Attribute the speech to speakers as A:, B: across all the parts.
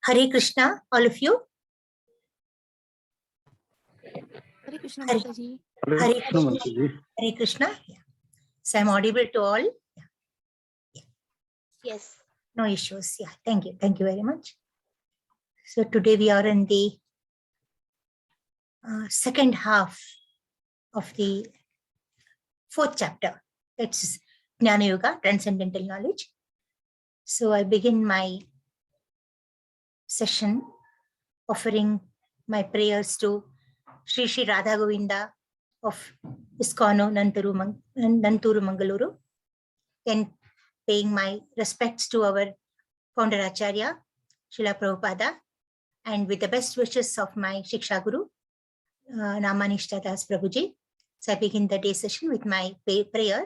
A: Hare Krishna, all of you.
B: Hare Krishna,
A: Hare,
B: Mataji.
A: Hare Krishna. Hare Krishna. Yeah. So I'm audible to all. Yeah. Yeah.
B: Yes.
A: No issues. Yeah. Thank you. Thank you very much. So today we are in the second half of the fourth chapter. It's Jnana Yoga, Transcendental Knowledge. So I begin my session offering my prayers to Sri Sri Radha Govinda of ISKCON Nanturu Mangaluru, and paying my respects to our founder Acharya, Srila Prabhupada, and with the best wishes of my Shiksha Guru, Namanishta Das Prabhuji. So I begin the day session with my prayer,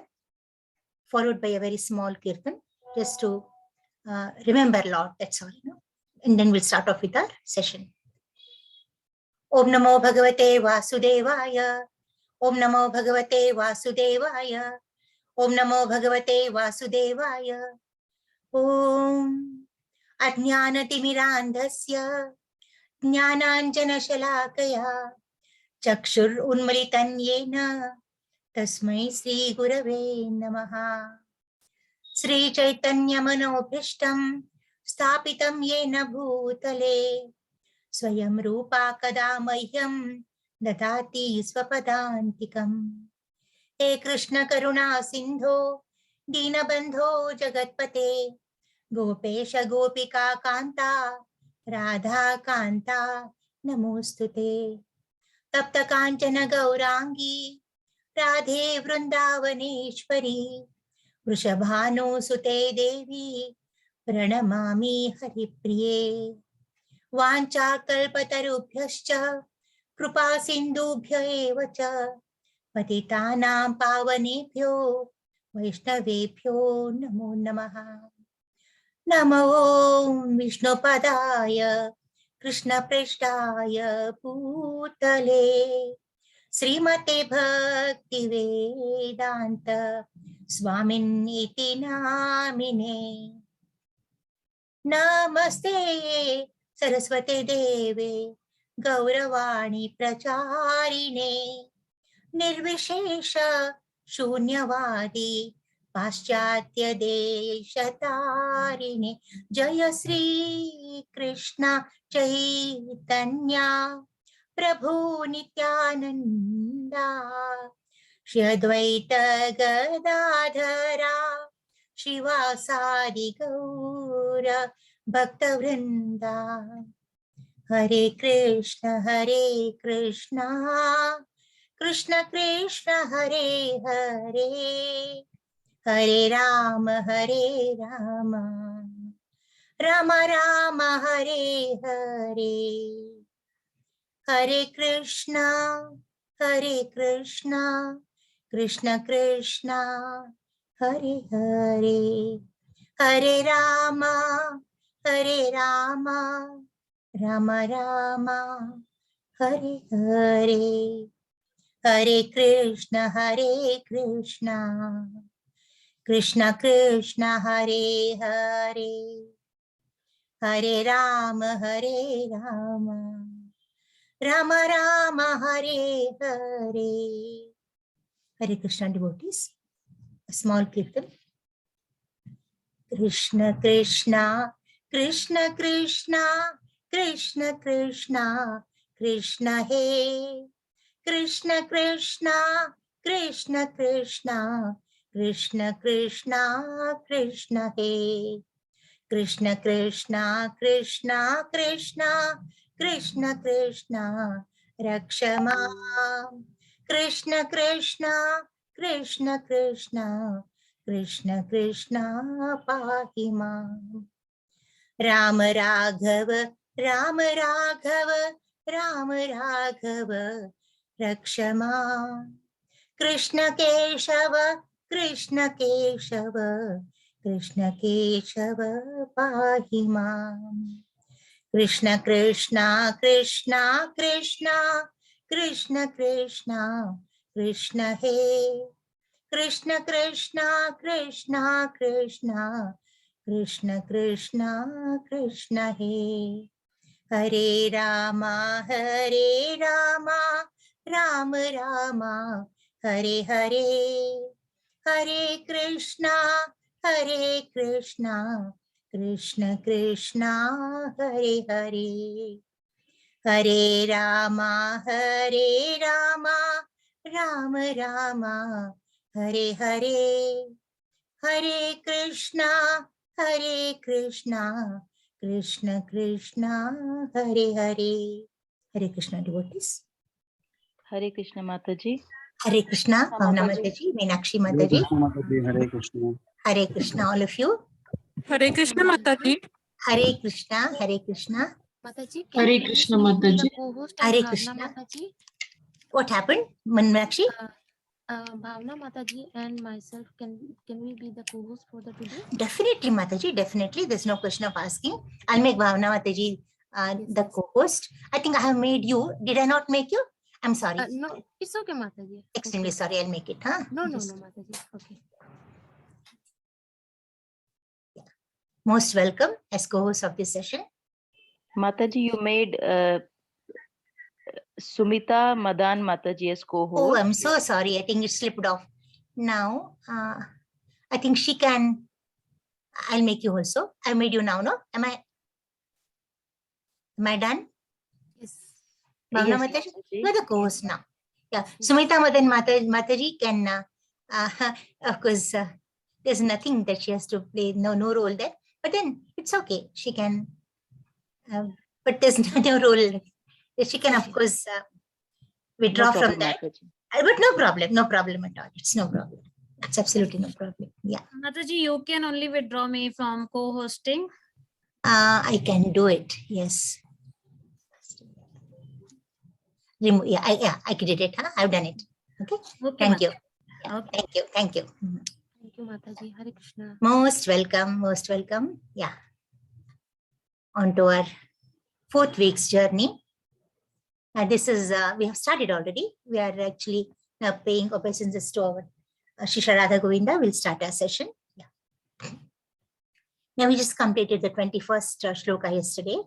A: followed by a very small kirtan, just to remember Lord, that's all, and then we'll start off with our session. Om Namo Bhagavate Vasudevaya. Om Namo Bhagavate Vasudevaya. Om Namo Bhagavate Vasudevaya. Om Ajnanatimirandhasya Jnananjanashalakaya Chakshur Unmalitan Yena Tasmai Sri Gurave Namaha. Sri Chaitanya Manobhishtam Stapitam Yena Bhutale Swayam Rupa Kada Mahyam Dadati Swapadantikam. He Krishna Karuna Sindho Dinabandho Jagatpate Gopesha Gopika Kanta Radha Kanta Namostute. Tapta Kanchana Gaurangi Radhe Vrindavaneshwari Vrishabhanu Sute Devi Pranamami Haripriye. Vancha Kalpatarubhyascha Krupa Sindhubhya eva cha Patitanam Pavanebhyo Vaishnavebhyo Namo Namaha. Namo Vishnupadaya Krishna Preshtaya Bhutale Srimate Bhakti Vedanta Swaminiti Namine. Namaste Saraswate Deve Gauravani Pracharine Nirvishesha Shunyavadi Paschatya Deshatarine. Jaya Sri Krishna Chaitanya Prabhu Nityananda Shri Advaita Gadadhara Shivasadi Gaura Bhakta Vrinda. Hare Krishna Krishna Krishna Hare Hare Hare Rama Rama Rama Hare Hare. Hare Krishna Krishna Krishna Hare Hare Hare Rama Rama Rama Hare Hare. Hare Krishna Krishna Krishna Hare Hare Hare Rama Rama Rama Hare Hare. Hare Krishna devotees, a small kirtan. Krishna Krishna Krishna Krishna Krishna Krishna Krishna He. Krishna Krishna Krishna Krishna Krishna Krishna Krishna He. Krishna Krishna Krishna Krishna Krishna Krishna Rakshama. Krishna Krishna Krishna Krishna Krishna Krishna Pahima. Rama Raghava Rama Raghava Rama Raghava Rakshama. Krishna Keshava Krishna Keshava Krishna Keshava Pahima. Krishna Krishna Krishna Krishna Krishna Krishna Krishna He. Krishna Krishna Krishna Krishna Krishna Krishna Krishna He Hare Rama Rama Rama Hare Hare Hare Krishna Krishna Krishna Hare Hare Hare Rama Rama Rama Hare Hare Hare Krishna Krishna Krishna Hare Hare. Hare Krishna devotees.
C: Hare Krishna Mataji.
A: Hare Krishna, Bhavna Mataji, Meenakshi Mataji.
D: Hare Krishna.
A: Hare Krishna, all of you.
E: Hare Krishna Mataji.
A: Hare Krishna, Hare Krishna.
B: Mataji,
F: Hare Krishna Mataji.
B: co-host
A: Hare
B: and
A: Krishna.
B: Bhavna Mataji.
A: What happened, Meenakshi?
B: Bhavna Mataji and myself, can we be the co-host for the today?
A: Definitely, Mataji, definitely. There's no question of asking. I'll make Bhavna Mataji the co-host. I think I have made you. Did I not make you? I'm sorry.
B: No, it's okay, Mataji.
A: Extremely
B: Okay.
A: sorry. I'll make it. Huh?
B: No,
A: Just-
B: Mataji. Okay.
A: Most welcome as co-host of this session.
C: Mataji, you made Sumita Madan Mataji as co-host.
A: Oh, I'm so sorry. I think it slipped off. Now, I think she can. I'll make you also. I made you now, no? Am I done?
B: Yes.
A: Bhavna
C: Yes,
A: Mataji,
C: Mataji.
A: you're the co-host now. Yeah, Sumita Madan Mataji can, of course, there's nothing that she has to play, no role there. But then it's okay. She can, but there's no role. She can, of course, withdraw
C: No
A: from
C: problem,
A: that.
C: Mataji.
A: But no problem at all. It's no problem. It's absolutely no problem. Yeah,
E: Mataji, you can only withdraw me from co-hosting.
A: I can do it. Yes. Remove. Yeah, I did it. Huh? I've done it. Okay.
E: Okay,
A: Thank you.
E: Mataji. Okay.
A: Thank you.
B: Thank you, Mataji. Hare Krishna.
A: Most welcome. Most welcome. Yeah. On to our 4th week's journey. This is, we have started already. We are actually now paying obeisances to our Shisha Radha Govinda. We'll start our session. Yeah. Now we just completed the 21st shloka yesterday.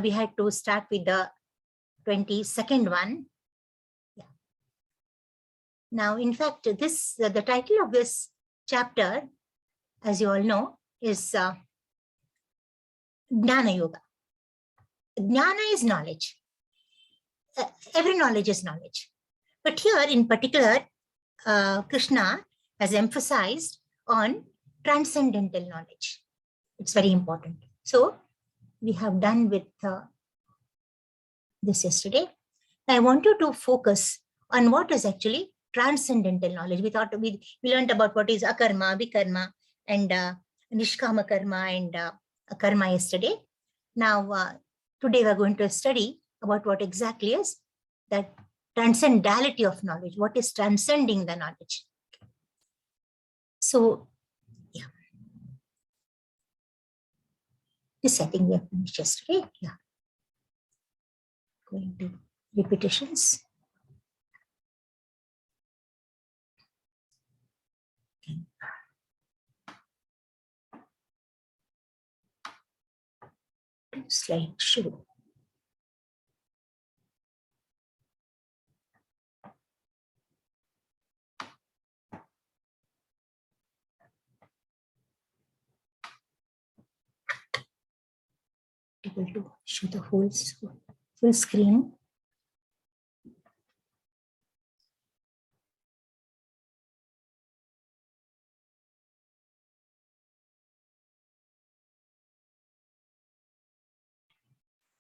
A: We had to start with the 22nd one. Yeah. Now, in fact, this the title of this chapter, as you all know, is Jnana Yoga. Jnana is knowledge. Every knowledge is knowledge. But here, in particular, Krishna has emphasized on transcendental knowledge. It's very important. So, we have done with this yesterday. I want you to focus on what is actually transcendental knowledge. We learned about what is akarma, vikarma, and nishkama karma and karma yesterday. Now, today we are going to study about what exactly is that transcendality of knowledge. What is transcending the knowledge? So, yeah. This I think we have finished yesterday. Yeah. Going to repetitions. Slide show. Able to show the whole full screen.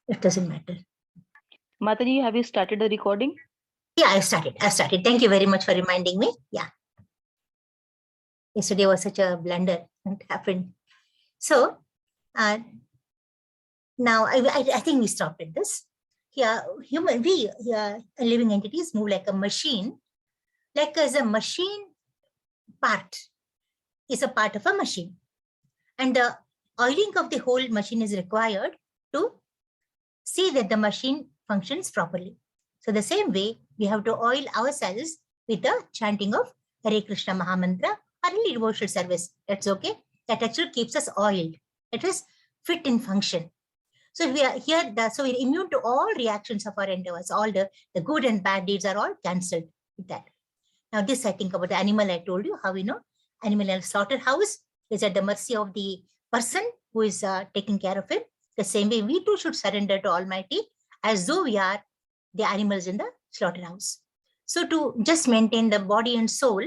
A: It doesn't matter.
C: Mataji, have you started the recording?
A: Yeah, I started. Thank you very much for reminding me. Yeah. Yesterday was such a blunder. It happened. So now I think we stopped at this. Here, living entities move like a machine. Like as a machine part is a part of a machine. And the oiling of the whole machine is required to see that the machine functions properly. So the same way, we have to oil ourselves with the chanting of Hare Krishna Mahamantra or any devotional service. That's okay. that actually keeps us oiled. It is fit in function. So we are here, so we're immune to all reactions of our endeavors. All the good and bad deeds are all cancelled with that. Now this, I think about the animal, I told you how we know animal in a slaughterhouse is at the mercy of the person who is taking care of it. The same way we too should surrender to Almighty as though we are the animals in the slaughterhouse. So to just maintain the body and soul,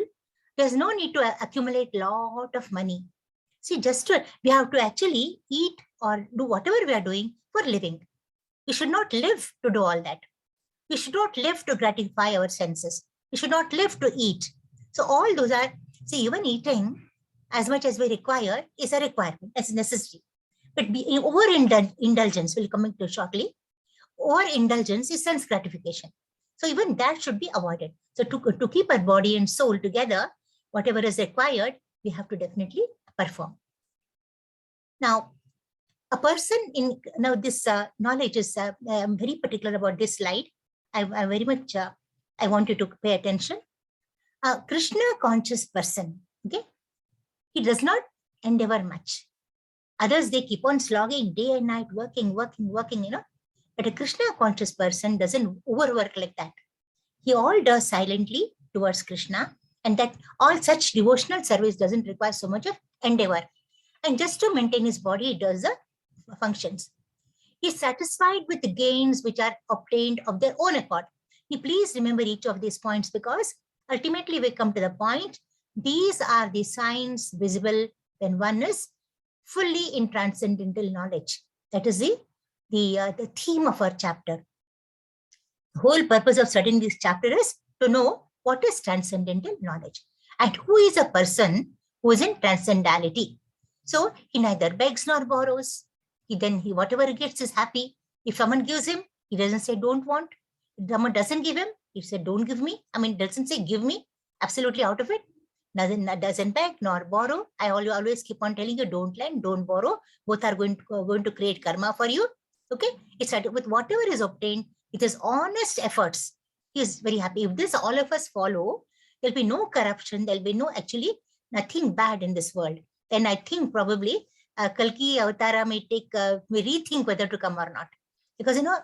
A: there's no need to accumulate a lot of money. See, we have to actually eat or do whatever we are doing for living. We should not live to do all that. We should not live to gratify our senses. We should not live to eat. So all those are, see, even eating as much as we require is a requirement, as necessary. But overindulgence, we'll come into shortly. Overindulgence is sense gratification. So even that should be avoided. So to keep our body and soul together, whatever is required, we have to definitely perform. Now, a person in, now this knowledge is, I'm very particular about this slide. I very much, I want you to pay attention. A Krishna conscious person, okay? He does not endeavor much. Others, they keep on slogging day and night, working, you know. But a Krishna conscious person doesn't overwork like that. He all does silently towards Krishna, and that all such devotional service doesn't require so much of endeavor. And just to maintain his body, he does the functions. He is satisfied with the gains which are obtained of their own accord. Please remember each of these points, because ultimately we come to the point, these are the signs visible when one is fully in transcendental knowledge. That is the theme of our chapter. The whole purpose of studying this chapter is to know what is transcendental knowledge and who is a person who is in transcendentality. So he neither begs nor borrows. He whatever he gets is happy. If someone gives him, he doesn't say don't want. If someone doesn't give him, he said don't give me. I mean, doesn't say give me, absolutely out of it. Doesn't beg nor borrow. I always keep on telling you, don't lend, don't borrow. Both are going to create karma for you. Okay, it's with whatever is obtained, it is honest efforts. He is very happy. If this all of us follow, there'll be no corruption. There'll be no actually nothing bad in this world. Then I think probably Kalki Avatara may rethink whether to come or not, because you know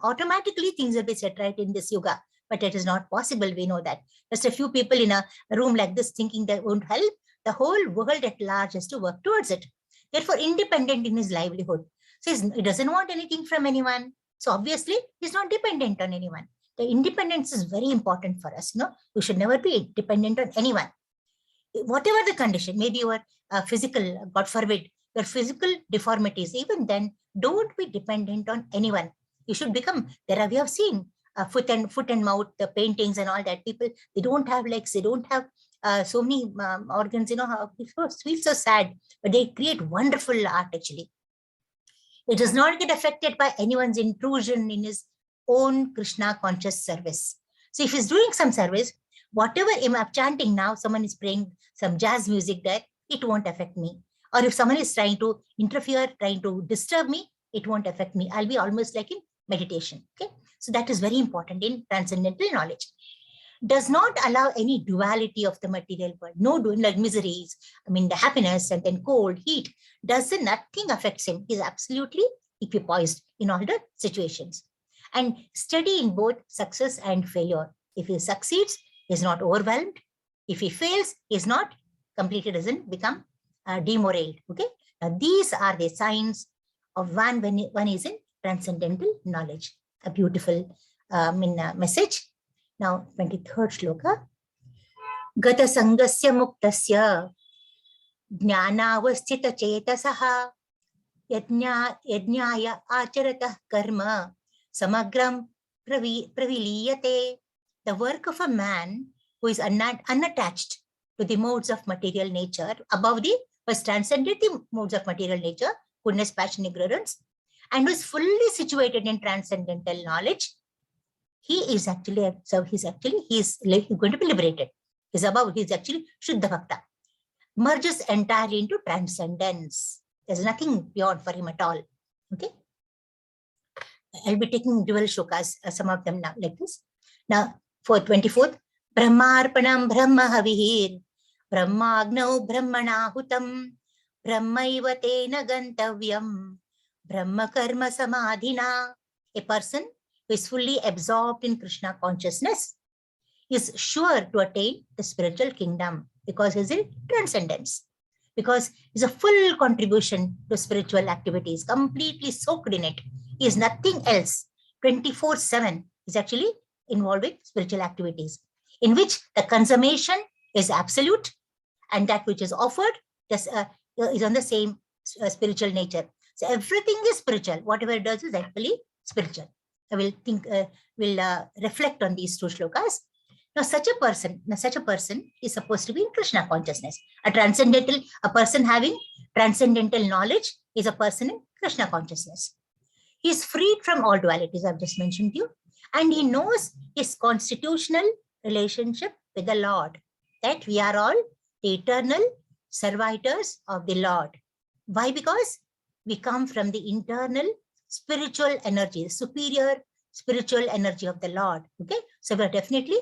A: automatically things will be set right in this yuga. But it is not possible. We know that. Just a few people in a room like this thinking that won't help. The whole world at large has to work towards it. Therefore, independent in his livelihood. So he doesn't want anything from anyone. So obviously, he's not dependent on anyone. The independence is very important for us. You know, we should never be dependent on anyone. Whatever the condition, maybe your physical, God forbid, your physical deformities, even then, don't be dependent on anyone. You should become, we have seen foot and mouth, the paintings and all that. People, they don't have legs, they don't have so many organs, you know, how it feels so sad, but they create wonderful art actually. It does not get affected by anyone's intrusion in his own Krishna conscious service. So if he's doing some service, whatever I'm chanting now, someone is playing some jazz music there, it won't affect me. Or if someone is trying to interfere, trying to disturb me, it won't affect me. I'll be almost like in meditation. Okay, so that is very important in transcendental knowledge. Does not allow any duality of the material world. No, like miseries, I mean the happiness and then cold, heat, nothing affects him. He's absolutely equipoised in all the situations. And steady in both success and failure. If he succeeds, he's not overwhelmed. If he fails, he's not completely, doesn't become demoralized. Okay, now these are the signs of one when one is in transcendental knowledge. A beautiful message. Now 23rd shloka. Gata sangasya muktasya jnanavasthita chetasaha yajnaya acharatah karma samagram praviliyate. The work of a man who is unattached to the modes of material nature, above the first transcended the modes of material nature, goodness, passion, ignorance, and who is fully situated in transcendental knowledge, he is actually, so he's going to be liberated. He's above, he's actually Shuddha Bhakta. Merges entirely into transcendence. There's nothing beyond for him at all. Okay. I'll be taking dual shlokas, some of them now, like this. Now, for 24th, Brahmarpanam Brahma Havihir, Brahmagnau Brahmanahutam, Brahmaiva tena gantavyam. Brahma karma samadhina. A person who is fully absorbed in Krishna consciousness is sure to attain the spiritual kingdom because he is in transcendence. Because it's a full contribution to spiritual activities, completely soaked in it. He is nothing else. 24/7 is actually involved with spiritual activities, in which the consummation is absolute and that which is offered is on the same spiritual nature. So everything is spiritual. Whatever it does is actually spiritual. I will reflect on these two shlokas. Now, such a person is supposed to be in Krishna consciousness. A person having transcendental knowledge is a person in Krishna consciousness. He is freed from all dualities I've just mentioned to you, and he knows his constitutional relationship with the Lord, that we are all the eternal servitors of the Lord. Why? Because we come from the internal spiritual energy, the superior spiritual energy of the Lord. Okay, so we're definitely,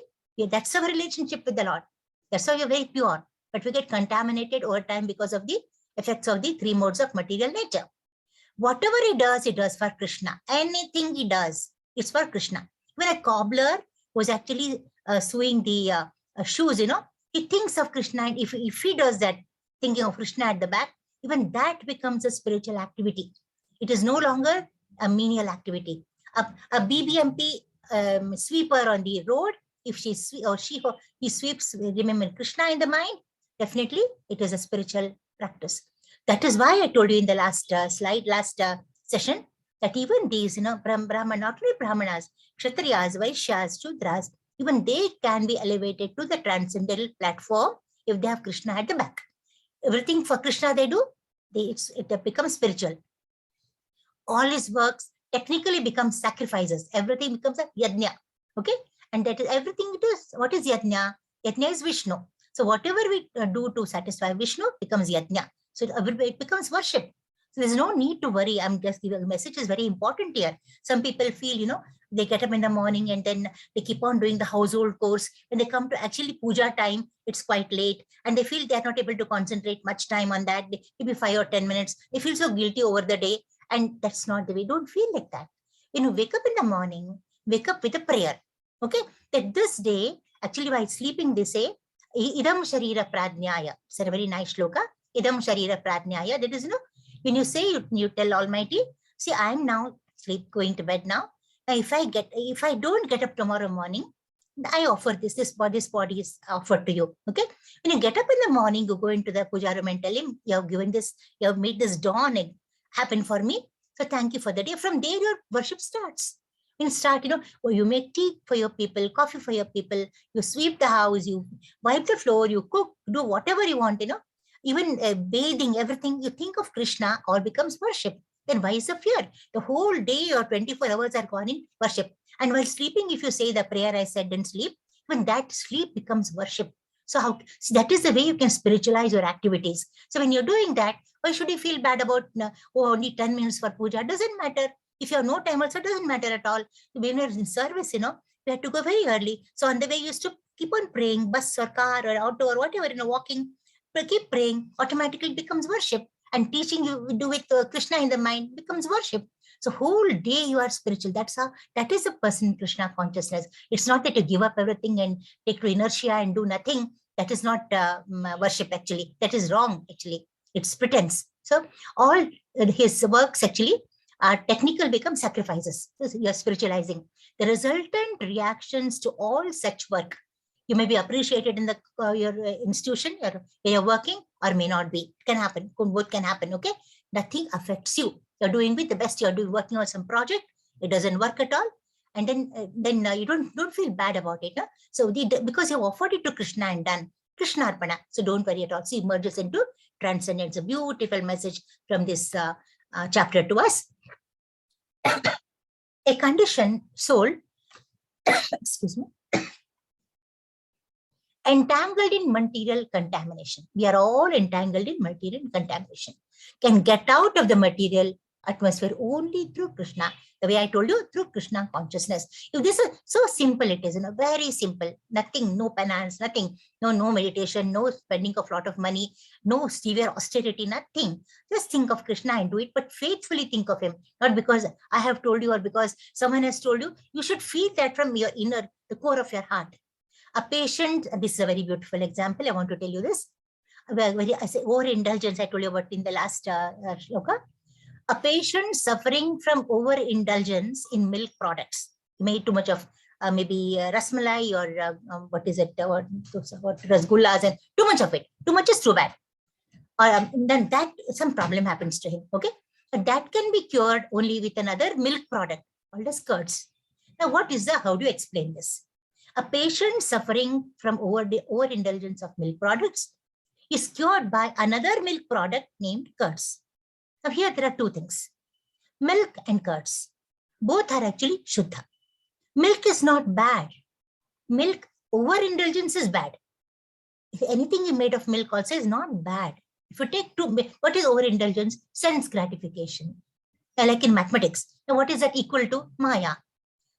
A: that's our relationship with the Lord. That's why we're very pure, but we get contaminated over time because of the effects of the three modes of material nature. Whatever he does for Krishna. Anything he does, it's for Krishna. When a cobbler was actually sewing the shoes, he thinks of Krishna, and if he does that, thinking of Krishna at the back, even that becomes a spiritual activity. It is no longer a menial activity. A BBMP sweeper on the road, if he sweeps, remember Krishna in the mind, definitely it is a spiritual practice. That is why I told you in the last session, that even these, Brahman, not only Brahmanas, Kshatriyas, Vaishyas, Shudras, even they can be elevated to the transcendental platform if they have Krishna at the back. Everything for Krishna they do, it becomes spiritual. All his works technically become sacrifices. Everything becomes a yajna. Okay? And that is everything it is. What is yajna? Yajna is Vishnu. So whatever we do to satisfy Vishnu becomes yajna. So it becomes worship. So there's no need to worry. I'm just giving a message is very important here. Some people feel, they get up in the morning and then they keep on doing the household chores. When they come to actually puja time, it's quite late. And they feel they're not able to concentrate much time on that. Maybe 5 or 10 minutes. They feel so guilty over the day. And that's not the way. Don't feel like that. When you wake up in the morning, wake up with a prayer. Okay? That this day, actually while sleeping, they say, Idam Sharira Pradnyaya. It's a very nice shloka. Idam Sharira Pradnyaya. That is, when you say, you tell Almighty, see, I am now going to bed now. And if I don't get up tomorrow morning, I offer this body is offered to you. Okay. When you get up in the morning, you go into the puja room and tell him, you have made this dawn happen for me. So thank you for the day. From there, your worship starts. You start, you make tea for your people, coffee for your people, you sweep the house, you wipe the floor, you cook, do whatever you want, even bathing, everything, you think of Krishna, all becomes worship. Then why is the fear? The whole day or 24 hours are gone in worship. And while sleeping, if you say the prayer I said and sleep, when that sleep becomes worship. So that is the way you can spiritualize your activities. So when you're doing that, why should you feel bad about only 10 minutes for puja? Doesn't matter. If you have no time also, doesn't matter at all. When you're in service, we have to go very early. So on the way, you used to keep on praying, bus or car or auto or whatever, walking, but keep praying, automatically becomes worship. And teaching you do with Krishna in the mind becomes worship. So whole day you are spiritual. That is a person in Krishna consciousness. It's not that you give up everything and take to inertia and do nothing. That is not worship actually. That is wrong actually. It's pretense. So all his works actually are technical, become sacrifices. So you are spiritualizing. The resultant reactions to all such work, you may be appreciated in your institution where you're working or may not be. It can happen. Both can happen. Okay. Nothing affects you. You're doing with the best. You're doing working on some project. It doesn't work at all. And then you don't feel bad about it. So because you offered it to Krishna and done Krishna Arpana. So don't worry at all. So it merges into transcendence. A beautiful message from this chapter to us. A conditioned soul, excuse me, entangled in material contamination. We are all entangled in material contamination. Can get out of the material atmosphere only through Krishna. The way I told you, through Krishna consciousness. If this is so simple, it is, very simple. Nothing, no penance, nothing, no meditation, no spending of lot of money, no severe austerity, nothing. Just think of Krishna and do it, but faithfully think of him. Not because I have told you or because someone has told you. You should feel that from your inner, the core of your heart. A patient, this is a very beautiful example. I want to tell you this. I say overindulgence, I told you about in the last shloka. A patient suffering from overindulgence in milk products, made too much of maybe rasmalai or what is it, what rasgullas, and too much of it. Too much is too bad. Then that some problem happens to him. Okay, but that can be cured only with another milk product called as curds. Now, how do you explain this? A patient suffering from overindulgence of milk products is cured by another milk product named curds. Now here there are two things, milk and curds. Both are actually Shuddha. Milk is not bad. Milk overindulgence is bad. If anything is made of milk also is not bad. If you take what is overindulgence? Sense gratification. Like in mathematics. Now what is that equal to? Maya.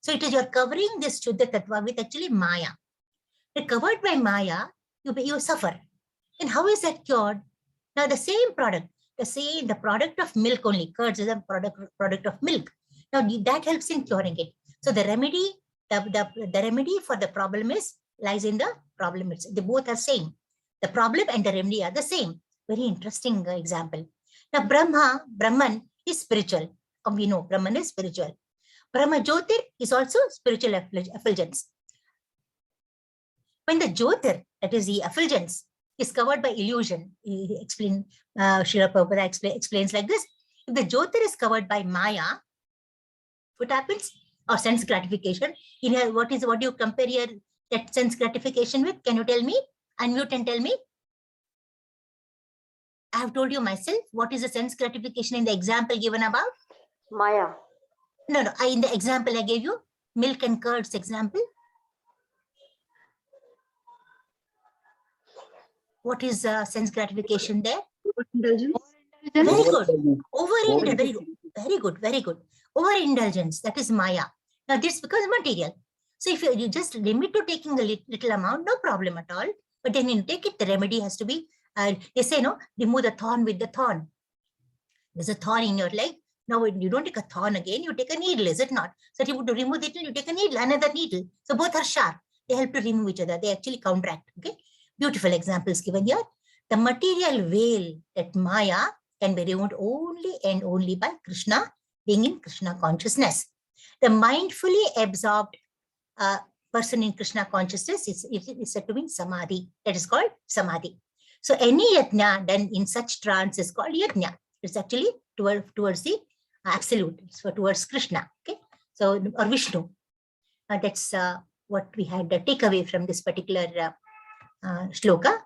A: So it is you're covering this Shuddha Tattva with actually Maya. You're covered by Maya, you suffer. And how is that cured? Now the same product, the product of milk only, curds is a product of milk. Now that helps in curing it. So the remedy, the remedy for the problem lies in the problem itself. They both are same. The problem and the remedy are the same. Very interesting example. Now Brahman is spiritual. We know Brahman is spiritual. Brahma Jyotir is also spiritual effulgence. When the Jyotir, that is the effulgence, is covered by illusion, Srila Prabhupada explains like this. If the Jyotir is covered by Maya, what happens? Or sense gratification. What do you compare here that sense gratification with? Can you tell me? Unmute and tell me. I have told you myself. What is the sense gratification in the example given above?
D: Maya.
A: No. In the example I gave you, milk and curds example. What is sense gratification there?
D: Indulgence.
A: Very good. Overindulgence. Very good. Overindulgence, that is Maya. Now this becomes material. So if you just limit to taking a little amount, no problem at all. But then you take it, the remedy has to be, they say, no, remove the thorn with the thorn. There's a thorn in your leg. Now you don't take a thorn again, you take a needle, is it not? So if you want to remove it, you take a needle, another needle. So both are sharp. They help to remove each other. They actually counteract. Okay. Beautiful examples given here. The material veil, that Maya, can be removed only and only by Krishna, being in Krishna consciousness. The mindfully absorbed person in Krishna consciousness is said to be Samadhi. That is called Samadhi. So any yajna done in such trance is called yajna. It's actually towards the absolute, so towards Krishna. Okay, so or Vishnu. That's what we had to take away from this particular shloka.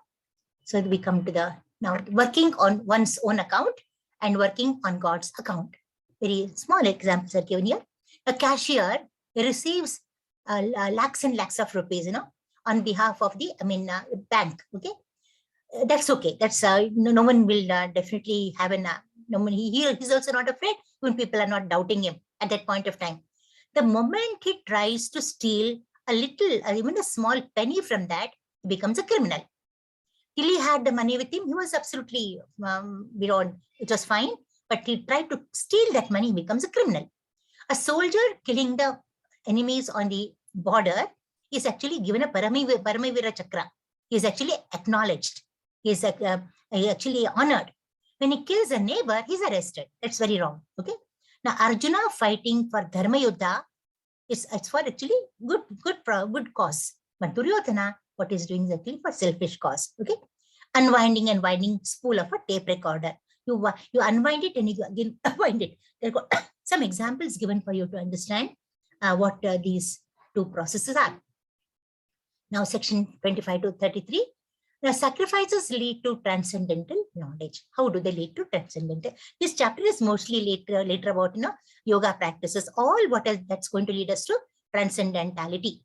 A: So we come to the now working on one's own account and working on God's account. Very small examples are given here. A cashier receives lakhs and lakhs of rupees, on behalf of the bank. Okay, that's okay. That's no one will definitely have no one. He's also not afraid when people are not doubting him at that point of time. The moment he tries to steal a little, even a small penny from that, he becomes a criminal. Till he had the money with him, he was absolutely beyond. It was fine, but he tried to steal that money, he becomes a criminal. A soldier killing the enemies on the border is actually given a Paramavira Chakra. He is actually acknowledged. He is actually honored. When he kills a neighbor, he's arrested. That's very wrong. Okay. Now Arjuna fighting for Dharma Yuddha, it's for actually good cause. But Duryodhana, what he's doing is actually for selfish cause. Okay. Unwinding and winding spool of a tape recorder. You unwind it and you again wind it. There are some examples given for you to understand what these two processes are. Now section 25 to 33. Now sacrifices lead to transcendental knowledge. How do they lead to transcendental? This chapter is mostly later about yoga practices. All that's going to lead us to transcendentality.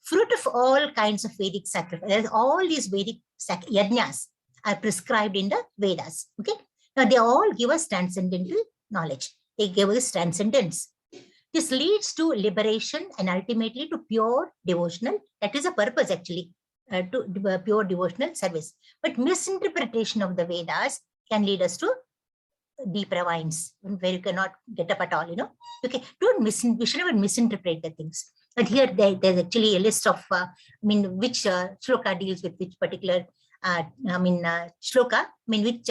A: Fruit of all kinds of Vedic sacrifices. All these Vedic yajnas are prescribed in the Vedas. Okay. Now they all give us transcendental knowledge. They gave us transcendence. This leads to liberation and ultimately to pure devotional. That is a purpose actually, to pure devotional service. But misinterpretation of the Vedas can lead us to deep ravines where you cannot get up at all, Okay, we should never misinterpret the things. But here there's actually a list of, which shloka deals with which particular, shloka, which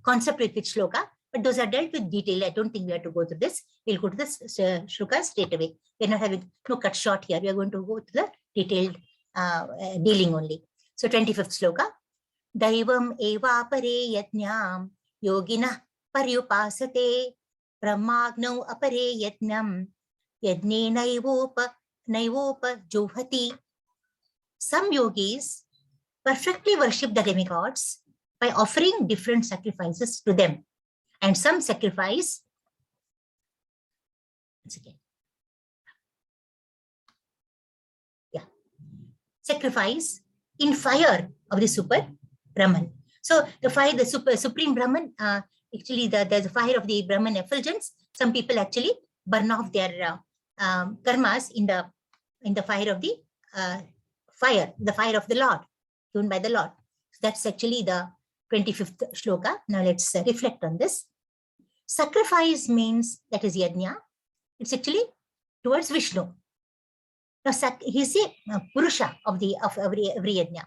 A: concept with which shloka, but those are dealt with detail. I don't think we have to go through this. We'll go to this shloka straight away. We're not having no cut short here. We are going to go to the detailed dealing only. So 25th shloka. Daivam eva apare yajnam yogina paryupasate brahmagnau apare yajnam yajne naivopa juhati. Some yogis perfectly worship the demigods by offering different sacrifices to them. And some sacrifice, sacrifice in fire of the super Brahman. So the fire, the supreme Brahman, actually there's a fire of the Brahman effulgence. Some people actually burn off their karmas in the fire of the fire of the Lord, given by the Lord. So that's actually the 25th shloka. Now let's reflect on this. Sacrifice means, that is yajna. It's actually towards Vishnu. Now he's a Purusha of every yajna.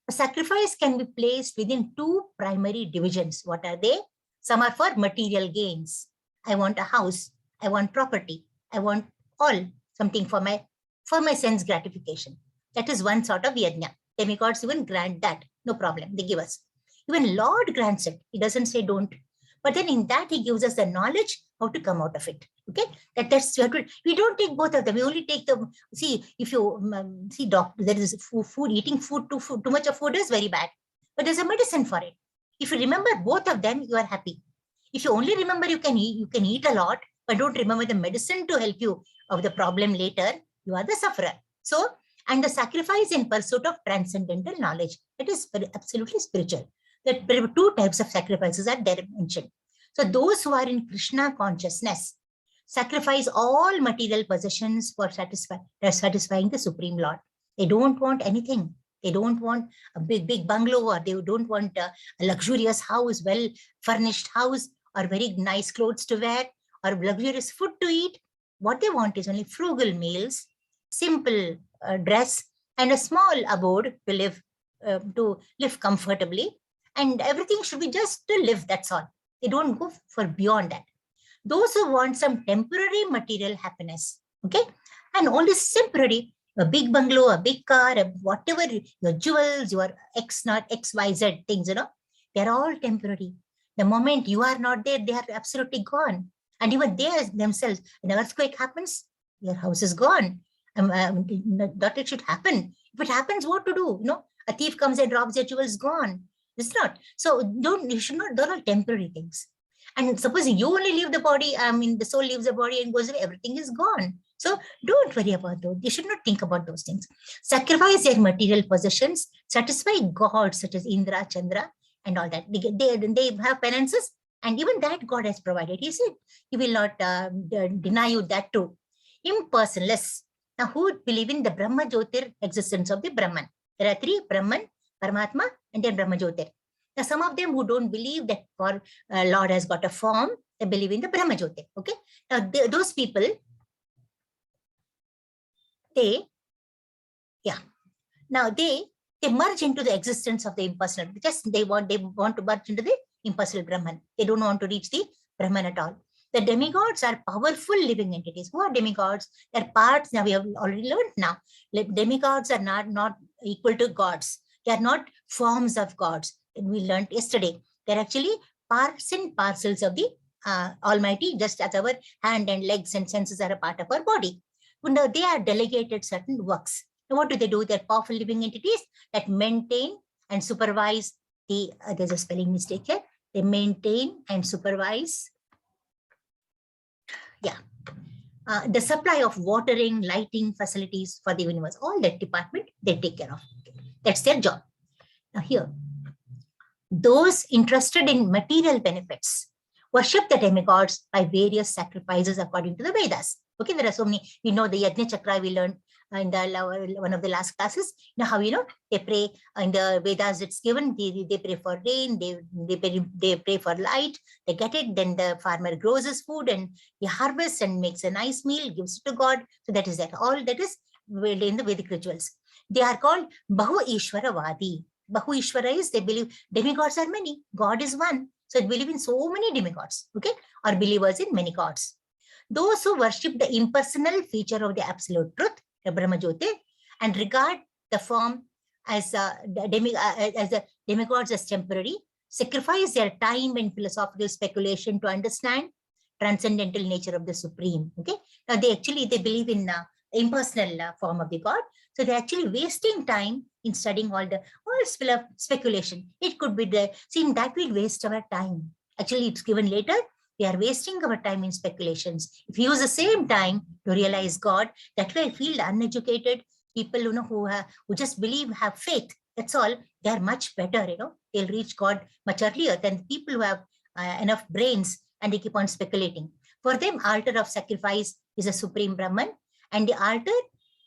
A: A sacrifice can be placed within two primary divisions. What are they? Some are for material gains. I want a house. I want property. I want something for my sense gratification. That is one sort of yajna. Demigods even grant that. No problem. They give us. Even Lord grants it. He doesn't say don't. But then in that, he gives us the knowledge how to come out of it. Okay, that's we don't take both of them. We only take the, see, if you see, doctor, there is food, eating food, too much of food is very bad. But there's a medicine for it. If you remember both of them, you are happy. If you only remember you can eat a lot, but don't remember the medicine to help you of the problem later, you are the sufferer. So, and the sacrifice in pursuit of transcendental knowledge, it is absolutely spiritual. That there are two types of sacrifices are there mentioned. So those who are in Krishna consciousness sacrifice all material possessions for satisfying the Supreme Lord. They don't want anything. They don't want a big bungalow, or they don't want a luxurious house, well furnished house, or very nice clothes to wear, or luxurious food to eat. What they want is only frugal meals, simple dress, and a small abode to live comfortably. And everything should be just to live, that's all. They don't go for beyond that. Those who want some temporary material happiness, okay? And all this temporary, a big bungalow, a big car, whatever, your jewels, your XYZ things, they're all temporary. The moment you are not there, they are absolutely gone. And even they themselves, when an earthquake happens, your house is gone. That it should happen. If it happens, what to do? A thief comes and robs your jewels, gone. It's not. So you should not, they're all temporary things. And supposing you only leave the body, the soul leaves the body and goes away, everything is gone. So don't worry about those. You should not think about those things. Sacrifice your material possessions, satisfy gods such as Indra, Chandra, and all that. They have penances, and even that God has provided. He said, he will not deny you that too. Impersonless. Now, who would believe in the Brahma Jyotir existence of the Brahman? There are three: Brahman, Paramatma, and then Brahma Jyotir. Now, some of them who don't believe that Lord has got a form, they believe in the Brahma Jyotir. Okay. Now, those people, they merge into the existence of the impersonal, because they want to merge into the impersonal Brahman. They don't want to reach the Brahman at all. The demigods are powerful living entities. Who are demigods? They're parts. Now we have already learned now. Demigods are not equal to gods. They are not forms of gods. We learned yesterday. They're actually parts and parcels of the Almighty, just as our hand and legs and senses are a part of our body. Now, they are delegated certain works. Now, what do? They're powerful living entities that maintain and supervise the, there's a spelling mistake here. They maintain and supervise, the supply of watering, lighting facilities for the universe. All that department, they take care of. That's their job. Now here, those interested in material benefits, worship the demigods by various sacrifices according to the Vedas. Okay, there are so many. We know the Yajna Chakra we learned in one of the last classes. How they pray in the Vedas. It's given. They pray for rain. They pray for light. They get it. Then the farmer grows his food and he harvests and makes a nice meal, gives it to God. So that is that. All that is in the Vedic rituals. They are called Bahu Ishwaravadi. Bahu Ishwara is they believe demigods are many. God is one. So they believe in so many demigods. Okay, or believers in many gods. Those who worship the impersonal feature of the absolute truth, the Brahma Jyoti, and regard the form as the demigods as temporary, sacrifice their time and philosophical speculation to understand transcendental nature of the Supreme. Okay, now they believe in impersonal form of the God. So they're actually wasting time in studying all speculation. It could be that will waste our time. Actually, it's given later. We are wasting our time in speculations. If you use the same time to realize God, that way I feel uneducated people, who just believe, have faith. That's all. They are much better. They'll reach God much earlier than people who have enough brains and they keep on speculating. For them, altar of sacrifice is a supreme Brahman, and the altar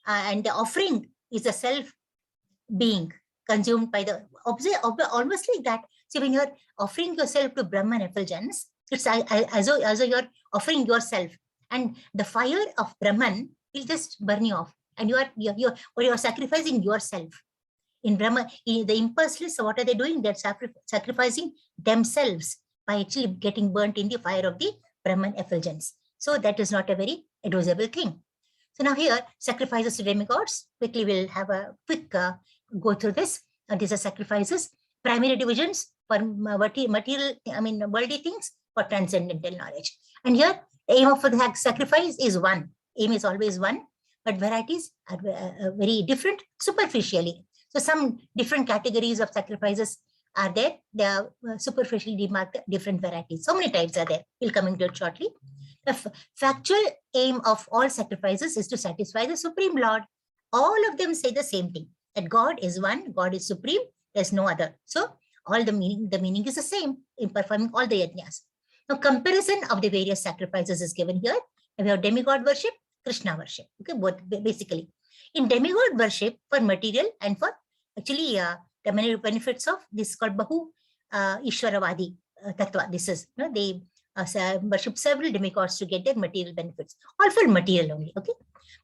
A: and the offering is a self-being consumed by the almost like that. See, when you're offering yourself to Brahman effulgence, it's as though you're offering yourself, and the fire of Brahman will just burn you off, and you're sacrificing yourself. In Brahma, the impersonalists, what are they doing? They're sacrificing themselves by actually getting burnt in the fire of the Brahman effulgence. So that is not a very advisable thing. So now here, sacrifices to demigods. Quickly, we'll have a quick go through this. These are sacrifices. Primary divisions for material, worldly things, for transcendental knowledge. And here, the aim of the sacrifice is one. Aim is always one, but varieties are very different superficially. So some different categories of sacrifices are there. They are superficially demarked different varieties. So many types are there. We'll come into it shortly. The factual aim of all sacrifices is to satisfy the Supreme Lord. All of them say the same thing, that God is one, God is supreme, there's no other. So all the meaning is the same in performing all the yajnas. Now, comparison of the various sacrifices is given here. We have demigod worship, Krishna worship. Okay, both basically. In demigod worship, for material and for actually the many benefits of this is called Bahu Ishwaravadi Tattva. This is, they worship several demigods to get their material benefits, all for material only. Okay,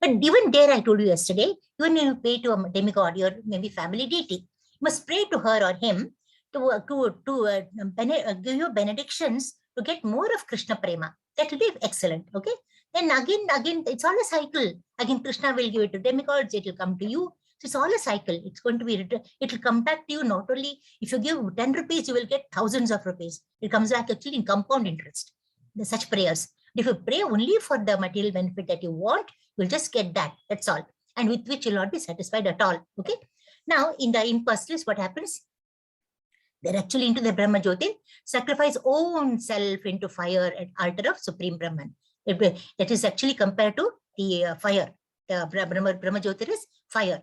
A: but even there, I told you yesterday, even when you pay to a demigod, your maybe family deity, you must pray to her or him to give you benedictions to get more of Krishna prema. That will be excellent. Okay, then again, it's all a cycle. Again, Krishna will give it to demigods, it will come to you. So it's all a cycle. It's going to be, it will come back to you. Not only if you give 10 rupees, you will get thousands of rupees. It comes back actually in compound interest. There's such prayers. If you pray only for the material benefit that you want, you'll just get that. That's all. And with which you'll not be satisfied at all. Okay. Now, in the impersonalists, what happens? They're actually into the Brahma Jyoti, sacrifice own self into fire at altar of Supreme Brahman. That is actually compared to the fire. The Brahma Jyoti is fire.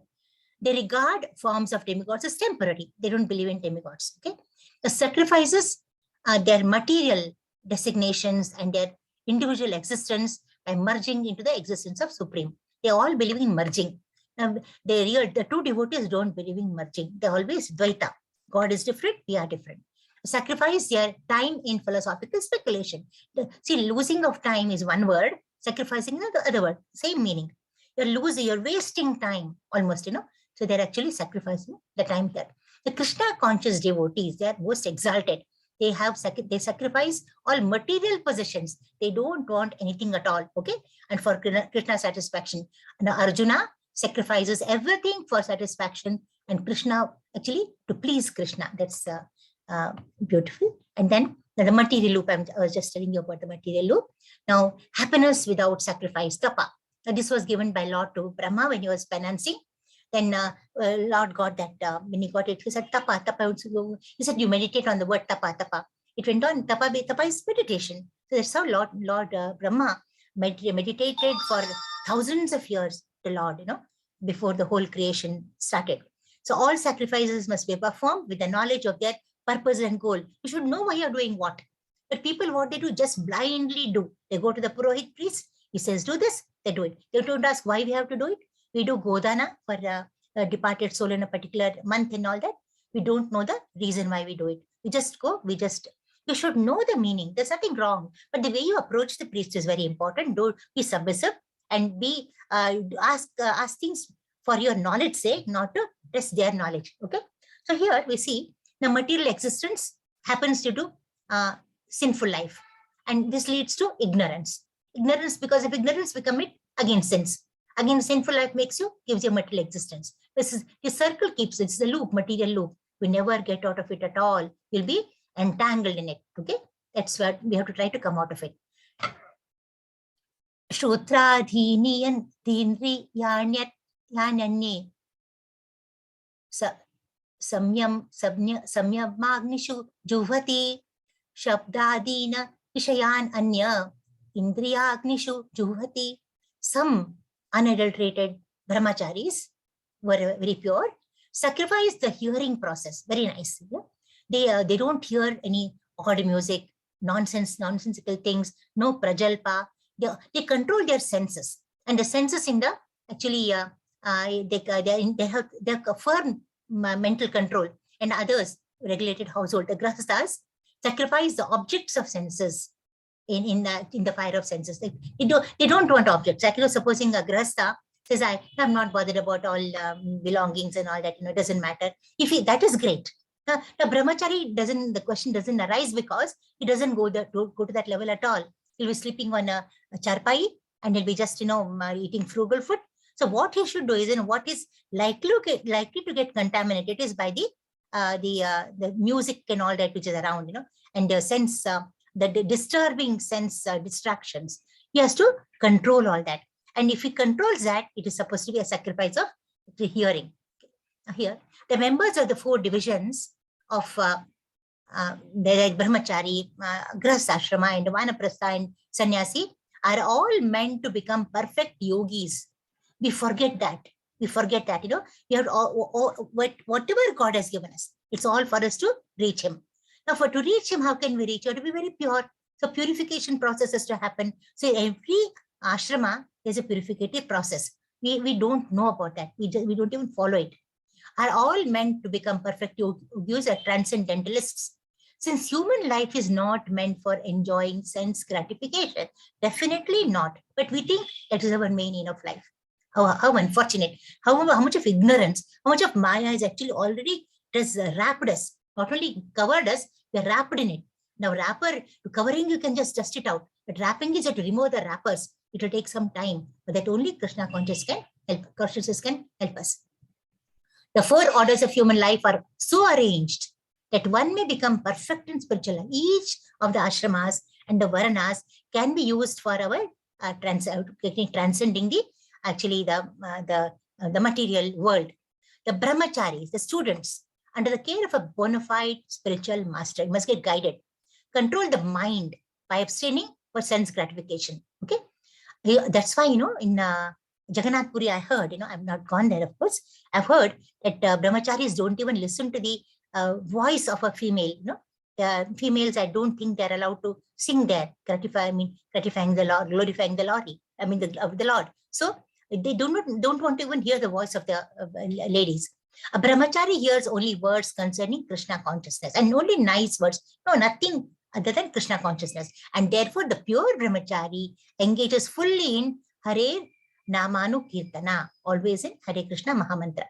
A: They regard forms of demigods as temporary. They don't believe in demigods. Okay, the sacrifices are their material designations and their individual existence by merging into the existence of Supreme. They all believe in merging. The true devotees don't believe in merging. They always Dvaita. God is different, we are different. Sacrifice their time in philosophical speculation. See, losing of time is one word, sacrificing is the other word, same meaning. You're wasting time almost, So they're actually sacrificing the time there. The Krishna conscious devotees, they are most exalted. They sacrifice all material possessions. They don't want anything at all. Okay, and for Krishna satisfaction. And Arjuna sacrifices everything for satisfaction, and Krishna actually to please Krishna. That's beautiful. And then the material loop. I was just telling you about the material loop. Now, happiness without sacrifice, tapa. Now, this was given by Lord to Brahma when he was penanting. Then Lord got that, when he got it, he said, tapa, tapa. He said, you meditate on the word tapa, tapa. It went on, tapa is meditation. So that's how Lord Brahma meditated for thousands of years, the Lord, before the whole creation started. So all sacrifices must be performed with the knowledge of their purpose and goal. You should know why you're doing what. But people, what they do, just blindly do. They go to the Purohit priest, he says, do this, they do it. They don't ask why we have to do it. We do Godana for a departed soul in a particular month and all that. We don't know the reason why we do it. We just go, you should know the meaning. There's nothing wrong. But the way you approach the priest is very important. Don't be submissive and be ask things for your knowledge sake, not to test their knowledge. Okay. So here we see the material existence happens due to sinful life. And this leads to ignorance. Ignorance, because of ignorance, we commit against sins. Again, sinful life gives you material existence. This is the circle keeps, it's the loop, material loop. We never get out of it at all. You'll be entangled in it. Okay. That's what we have to try to come out of it. Shotradhini dhinri yanyanye samyamagnishu juhvati shabdadina vishayan anya indriyagnishu juhvati. Some unadulterated brahmacharis were very pure, sacrifice the hearing process. Very nice. Yeah? They don't hear any odd music, nonsensical things, no prajalpa. They control their senses, and the senses in the actually they have firm mental control, and others regulated household. The grahasthas sacrifice the objects of senses in the fire of senses. They don't want objects. Actually, supposing a grahastha says, I'm not bothered about all belongings and all that, it doesn't matter. That is great. The brahmachari the question doesn't arise because he doesn't go to that level at all. He'll be sleeping on a charpai and he'll be just, eating frugal food. So what he should do is, what is likely to get contaminated is by the music and all that which is around, and the sense, the disturbing sense distractions. He has to control all that. And if he controls that, it is supposed to be a sacrifice of the hearing. Here, the members of the 4 divisions of the brahmachari, grahasashrama, and vanaprastha and sannyasi are all meant to become perfect yogis. We forget that. We have whatever God has given us, it's all for us to reach him. Now, to reach him, how can we reach? You have to be very pure. So purification process has to happen. So every ashrama is a purificative process. We don't know about that. We don't even follow it. Are all meant to become perfect yogis or transcendentalists. Since human life is not meant for enjoying sense gratification, definitely not. But we think that is our main aim of life. How unfortunate. How much of ignorance, how much of Maya is actually already just wrapped us. Not only covered us, we are wrapped in it. Now, covering, you can just dust it out. But wrapping is to remove the wrappers. It will take some time. But that only Krishna consciousness can help us. The 4 orders of human life are so arranged that one may become perfect in spiritual life. Each of the ashramas and the varanas can be used for our transcending the material world. The brahmacharis, the students, under the care of a bona fide spiritual master, must get guided. Control the mind by abstaining for sense gratification. Okay, that's why in Jagannath Puri, I heard, I've not gone there, of course. I've heard that brahmacharis don't even listen to the voice of a female. Females, I don't think they're allowed to sing there, gratifying the Lord, glorifying the Lord. The Lord. So they don't want to even hear the voice of the ladies. A brahmachari hears only words concerning Krishna consciousness, and only nice words. No, nothing other than Krishna consciousness. And therefore, the pure brahmachari engages fully in Hare Namanu Kirtana, always in Hare Krishna Mahamantra,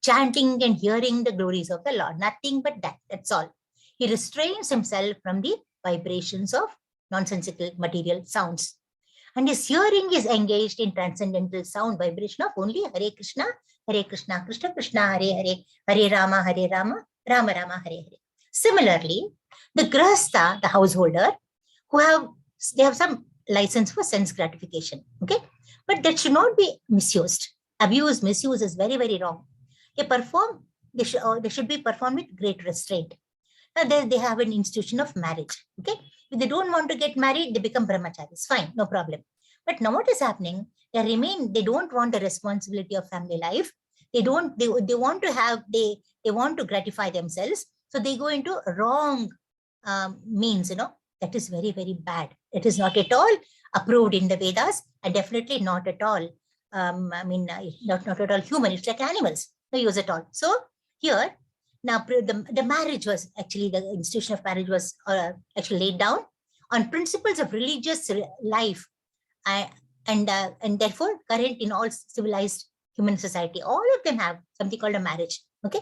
A: chanting and hearing the glories of the Lord. Nothing but that. That's all. He restrains himself from the vibrations of nonsensical material sounds. And his hearing is engaged in transcendental sound vibration of only Hare Krishna, Krishna Krishna, Hare Hare, Hare Rama, Rama Rama, Hare Hare. Similarly, the grahastha, the householder, they have some license for sense gratification. Okay, but that should not be misused. Misuse is very, very wrong. They should be performed with great restraint. Now they have an institution of marriage. Okay, if they don't want to get married, they become brahmacharis. Fine, no problem. But now what is happening? They don't want the responsibility of family life. They want to gratify themselves. So they go into wrong means, that is very, very bad. It is not at all approved in the Vedas, and definitely not at all, not at all human. It's like animals, no use at all. So here, now the marriage was actually, the institution of marriage was actually laid down on principles of religious life, and therefore current in all civilized human society. All of them have something called a marriage, okay?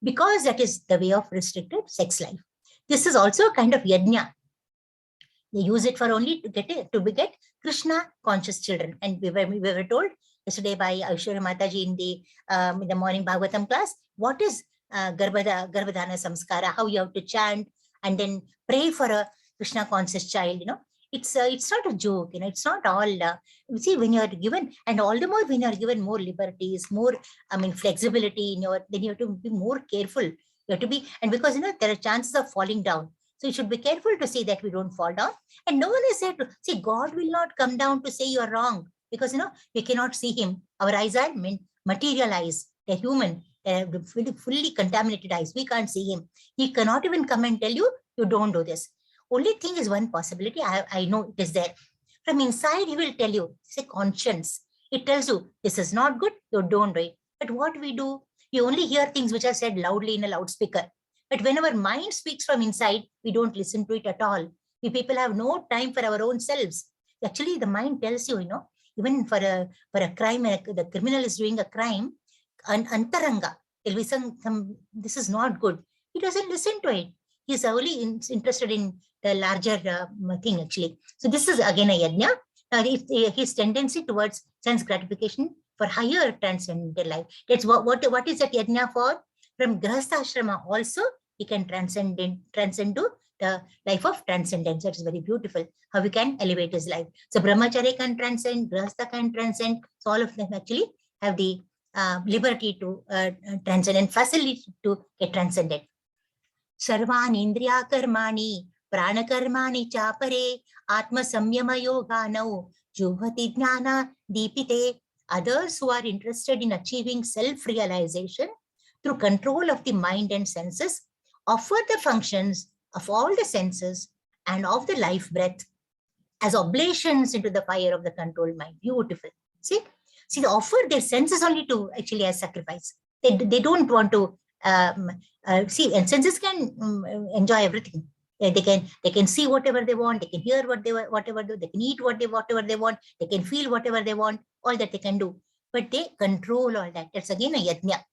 A: Because that is the way of restricted sex life. This is also a kind of yajna. They use it for only to beget Krishna conscious children. And we were told yesterday by Aishwarya Mataji in the morning Bhagavatam class, what is Garbhadhana Samskara, how you have to chant and then pray for a Krishna conscious child, It's not a joke, it's not all, see, when you are given, and all the more when you are given more liberties, more, flexibility then you have to be more careful. You have to be, and because, there are chances of falling down. So you should be careful to see that we don't fall down. And no one is said to, see, God will not come down to say you are wrong, because, we cannot see him. Our eyes are materialized. They're human, fully contaminated eyes. We can't see him. He cannot even come and tell you, you don't do this. Only thing is one possibility. I know it is there. From inside, he will tell you, it's a conscience. It tells you, this is not good, you don't do it. But what we do, we only hear things which are said loudly in a loudspeaker. But when our mind speaks from inside, we don't listen to it at all. We people have no time for our own selves. Actually, the mind tells you, even for a crime, the criminal is doing a crime, antaranga, there will be some, this is not good. He doesn't listen to it. He's only interested in the larger thing, actually. So this is again a yajna. His tendency towards sense gratification for higher transcendental life. That's what is that yajna for? From Grihastha Ashrama also, he can transcend to the life of transcendence. That is very beautiful, how we can elevate his life. So Brahmacharya can transcend, Grihastha can transcend. So all of them actually have the liberty to transcend and facility to get transcended. Sarvani indriya karmani prana karmani chapare atma samyama yoganau juhati jnana deepite. Others who are interested in achieving self-realization through control of the mind and senses offer the functions of all the senses and of the life breath as oblations into the fire of the controlled mind. Beautiful. See, they offer their senses only to actually as sacrifice. They don't want to see, and senses can enjoy everything. They can see whatever they want. They can hear whatever they can eat whatever they want. They can feel whatever they want. All that they can do, but they control all that. That's again a yajna.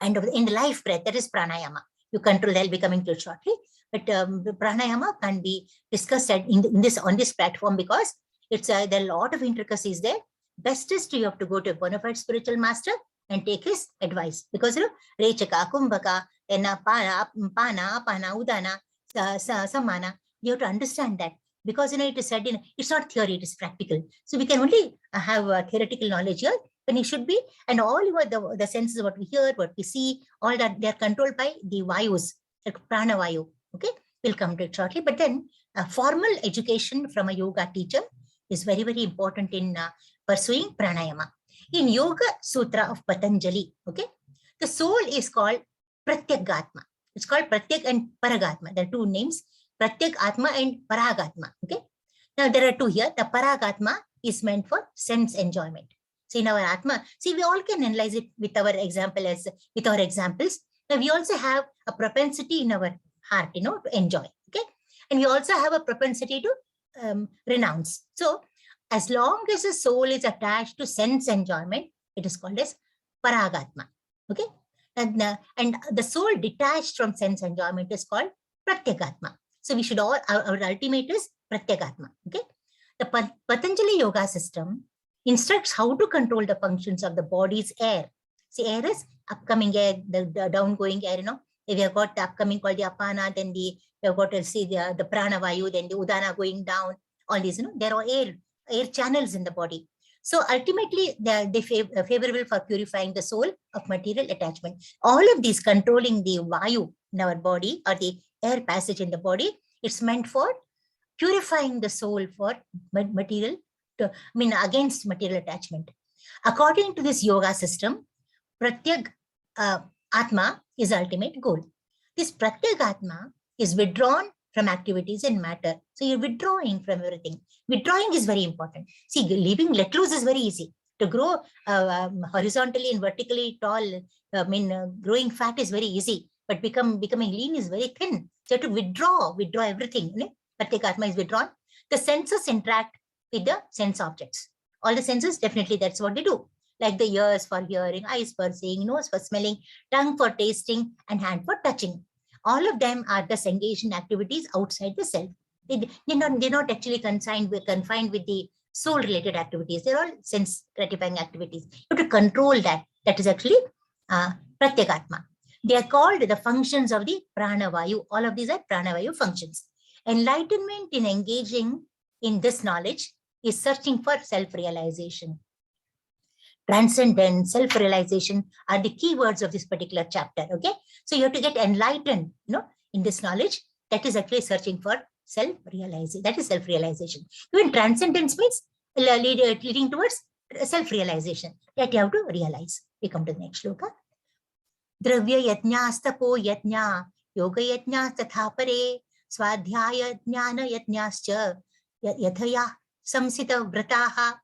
A: And in the life breath, that is pranayama. You control that. I'll be coming to it shortly. But pranayama can be discussed on this platform because it's there are a lot of intricacies there. Best is you have to go to a bona fide spiritual master and take his advice, because rechaka, kumbhaka, then pana, udana, samana. You have to understand that, because it is said it's not theory, it is practical. So we can only have theoretical knowledge here, when it should be, and all the senses, what we hear, what we see, all that, they are controlled by the vayus, like prana vayu. Okay, we'll come to it shortly. But then formal education from a yoga teacher is very, very important in pursuing pranayama. In Yoga Sutra of Patanjali, okay, the soul is called Pratyagatma. It's called Pratyak and Paragatma. There are two names, Pratyagatma and Paragatma. Okay. Now there are two here. The Paragatma is meant for sense enjoyment. So in our Atma, see, we all can analyze it with our examples. Now we also have a propensity in our heart, to enjoy. Okay. And we also have a propensity to renounce. So as long as the soul is attached to sense enjoyment, it is called as Paragatma. Okay. And the soul detached from sense enjoyment is called Pratyagatma. So we should our ultimate is Pratyagatma. Okay. The Patanjali yoga system instructs how to control the functions of the body's air. See, air is upcoming air, the downgoing air, We have got the upcoming called the apana, then we have got to see the prana vayu, then the udana going down, all these, there are air channels in the body. So ultimately, they favorable for purifying the soul of material attachment. All of these controlling the vayu in our body, or the air passage in the body, it's meant for purifying the soul for material, against material attachment. According to this yoga system, Pratyag Atma is ultimate goal. This Pratyagatma is withdrawn from activities and matter. So you're withdrawing from everything. Withdrawing is very important. See, leaving let loose is very easy. To grow horizontally and vertically tall, growing fat is very easy, but becoming lean is very thin. So you have to withdraw everything. Pratyekatma is withdrawn. The senses interact with the sense objects. All the senses, definitely that's what they do. Like the ears for hearing, eyes for seeing, nose for smelling, tongue for tasting, and hand for touching. All of them are thus engaged in activities outside the self. They're not actually confined with the soul-related activities. They're all sense-gratifying activities. You have to control that. That is actually Pratyekatma. They are called the functions of the Pranavayu. All of these are Pranavayu functions. Enlightenment in engaging in this knowledge is searching for self-realization. Transcendence, self-realization are the key words of this particular chapter. Okay, so you have to get enlightened, in this knowledge. That is actually searching for self-realization. That is self-realization. Even transcendence means leading towards self-realization. That you have to realize. We come to the next shloka. Dravya yajnastapo yajna, yoga yajna tatha pare, swadhyaya jnana yajnascha, yathaya samsita vrataha.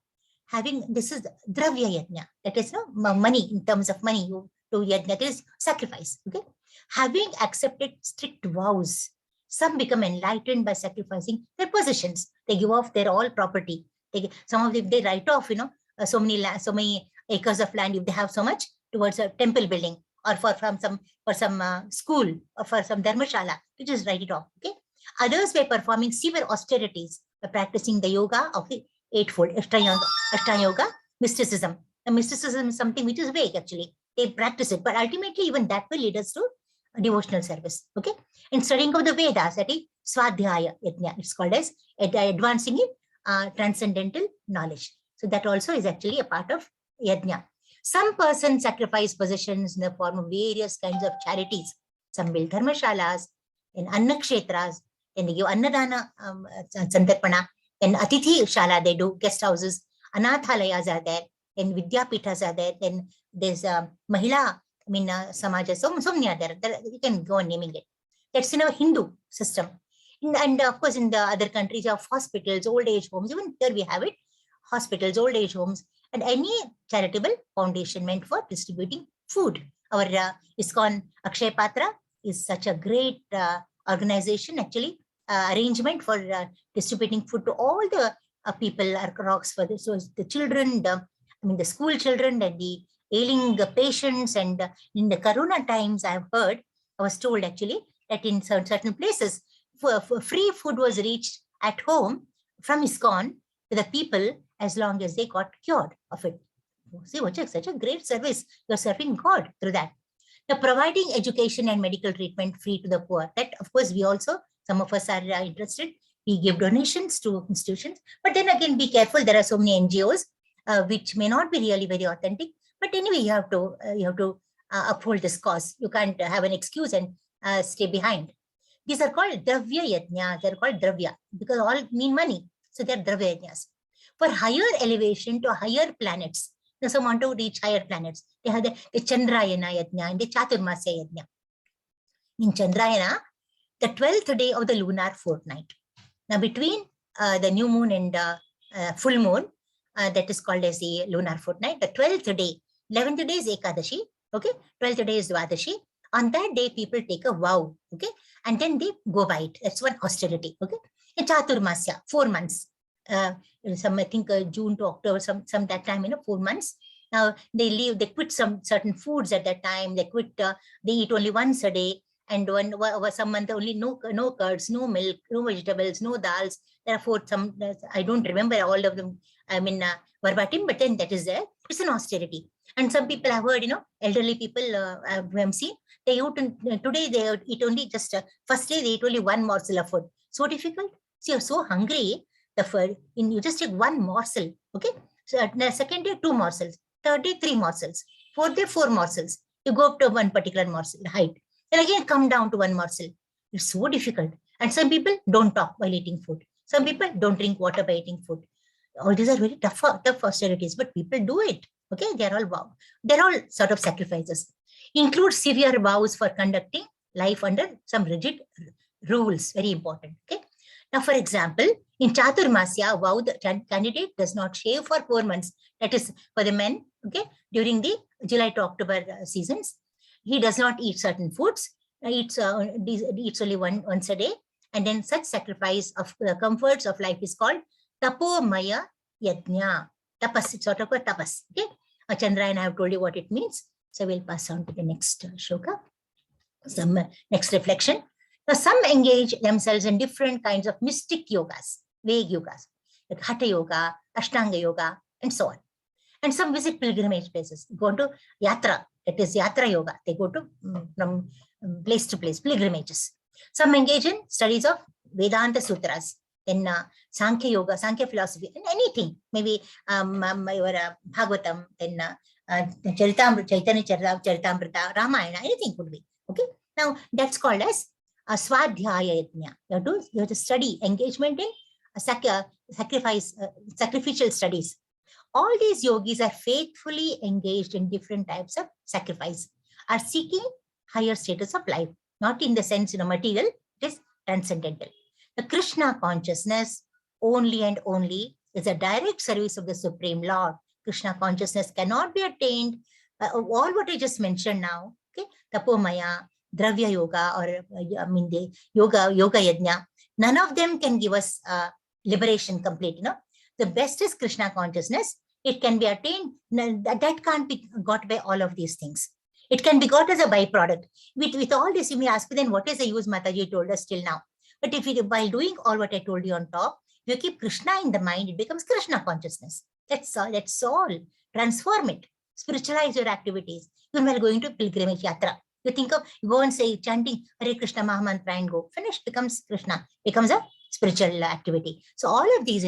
A: Having, this is dravya yajna, that is money, in terms of money, you do yajna, that is sacrifice. Okay, having accepted strict vows, some become enlightened by sacrificing their possessions. They give off their all property. Some of them, they write off, so many acres of land, if they have so much, towards a temple building, or for some school, or for some dharmashala, you just write it off. Okay, others by performing severe austerities, by practicing the yoga of the eightfold, Ashtanga Yoga, mysticism. The mysticism is something which is vague actually. They practice it, but ultimately even that will lead us to devotional service. Okay, in studying of the Vedas, that is Swadhyaya Yajna, it's called as advancing in transcendental knowledge. So that also is actually a part of Yajna. Some persons sacrifice possessions in the form of various kinds of charities. Some build dharmashalas, and annakshetras, and they give annadana, sandarpana. And Atithi Shala, they do guest houses, Anathalayas are there, and Vidyapithas are there, then there's Mahila, Samaja, so many are there. You can go on naming it. That's in a Hindu system. And of course, in the other countries, you have hospitals, old age homes, even there we have it, hospitals, old age homes, and any charitable foundation meant for distributing food. Our ISKCON Akshay Patra is such a great organization, actually, arrangement for distributing food to all the people across for this. So the children, the school children, and the ailing patients, and in the Corona times, I was told actually that in certain places, free food was reached at home from ISKCON to the people as long as they got cured of it. See, such a great service. You're serving God through that. Now, providing education and medical treatment free to the poor. That, of course, we also, some of us are interested. We give donations to institutions, but then again, be careful. There are so many NGOs which may not be really very authentic. But anyway, you have to uphold this cause. You can't have an excuse and stay behind. These are called dravya yajna. They're called dravya because all mean money. So they're dravya yajnas. For higher elevation to higher planets, now some want to reach higher planets. They have the Chandrayana yajna and the Chaturmasya yajna. In Chandrayana, the 12th day of the lunar fortnight. Now between the new moon and full moon, that is called as the lunar fortnight. The 12th day, 11th day is Ekadashi, okay? 12th day is Dwadashi. On that day, people take a vow, okay? And then they go by it. That's one austerity, okay? And Chaturmasya, 4 months. Some, I think, June to October, some that time, 4 months. Now they quit some certain foods at that time. They eat only once a day. And some month only no curds, no milk, no vegetables, no dals. Therefore, I don't remember all of them. Verbatim, but then that is there. It's an austerity. And some people have heard, elderly people who have seen, they eat, today they eat only just, first day they eat only one morsel of food. So difficult. So you're so hungry, you just take one morsel, okay? So second day, 2 morsels. Third day, 3 morsels. Fourth day, 4 morsels. You go up to one particular morsel height. Then again, come down to 1 morsel. It's so difficult. And some people don't talk while eating food. Some people don't drink water by eating food. All these are very tough austerities, but people do it. Okay, they're all sort of sacrifices. Include severe vows for conducting life under some rigid rules, very important. Okay. Now, for example, in Chaturmasya, vow the candidate does not shave for 4 months. That is for the men, okay, during the July to October seasons. He does not eat certain foods, eats only once a day. And then such sacrifice of the comforts of life is called Tapomaya Yajna. Tapas, it's sort of a tapas. Okay. Chandra and I have told you what it means. So we'll pass on to the next shloka. Some next reflection. Now, some engage themselves in different kinds of mystic yogas, vague yogas, like Hatha Yoga, Ashtanga Yoga, and so on. And some visit pilgrimage places, go to Yatra, that is Yatra Yoga. They go to from place to place, pilgrimages. Some engage in studies of Vedanta Sutras, then Sankhya Yoga, Sankhya philosophy, and anything, maybe your Bhagavatam, then Chaitanya Charitamrita, Ramayana, anything could be. Okay. Now, that's called as Swadhyaya Yajna. You have to study, engagement in sacrificial studies. All these yogis are faithfully engaged in different types of sacrifice, are seeking higher status of life, not in the sense, material, it is transcendental. The Krishna consciousness only and only is a direct service of the Supreme Lord. Krishna consciousness cannot be attained all what I just mentioned now. Okay, Tapomaya, Dravya Yoga, or the Yoga Yajna. None of them can give us liberation complete. The best is Krishna consciousness. It can be attained. That can't be got by all of these things. It can be got as a byproduct. With all this, you may ask, then what is the use Mataji told us till now? But if you, while doing all what I told you on top, you keep Krishna in the mind, it becomes Krishna consciousness. That's all. That's all. Transform it. Spiritualize your activities. Even while going to pilgrimage yatra, you think of, you go and say, chanting Hare Krishna Mahamantra and go. Finished, becomes Krishna, becomes a spiritual activity. So all of these,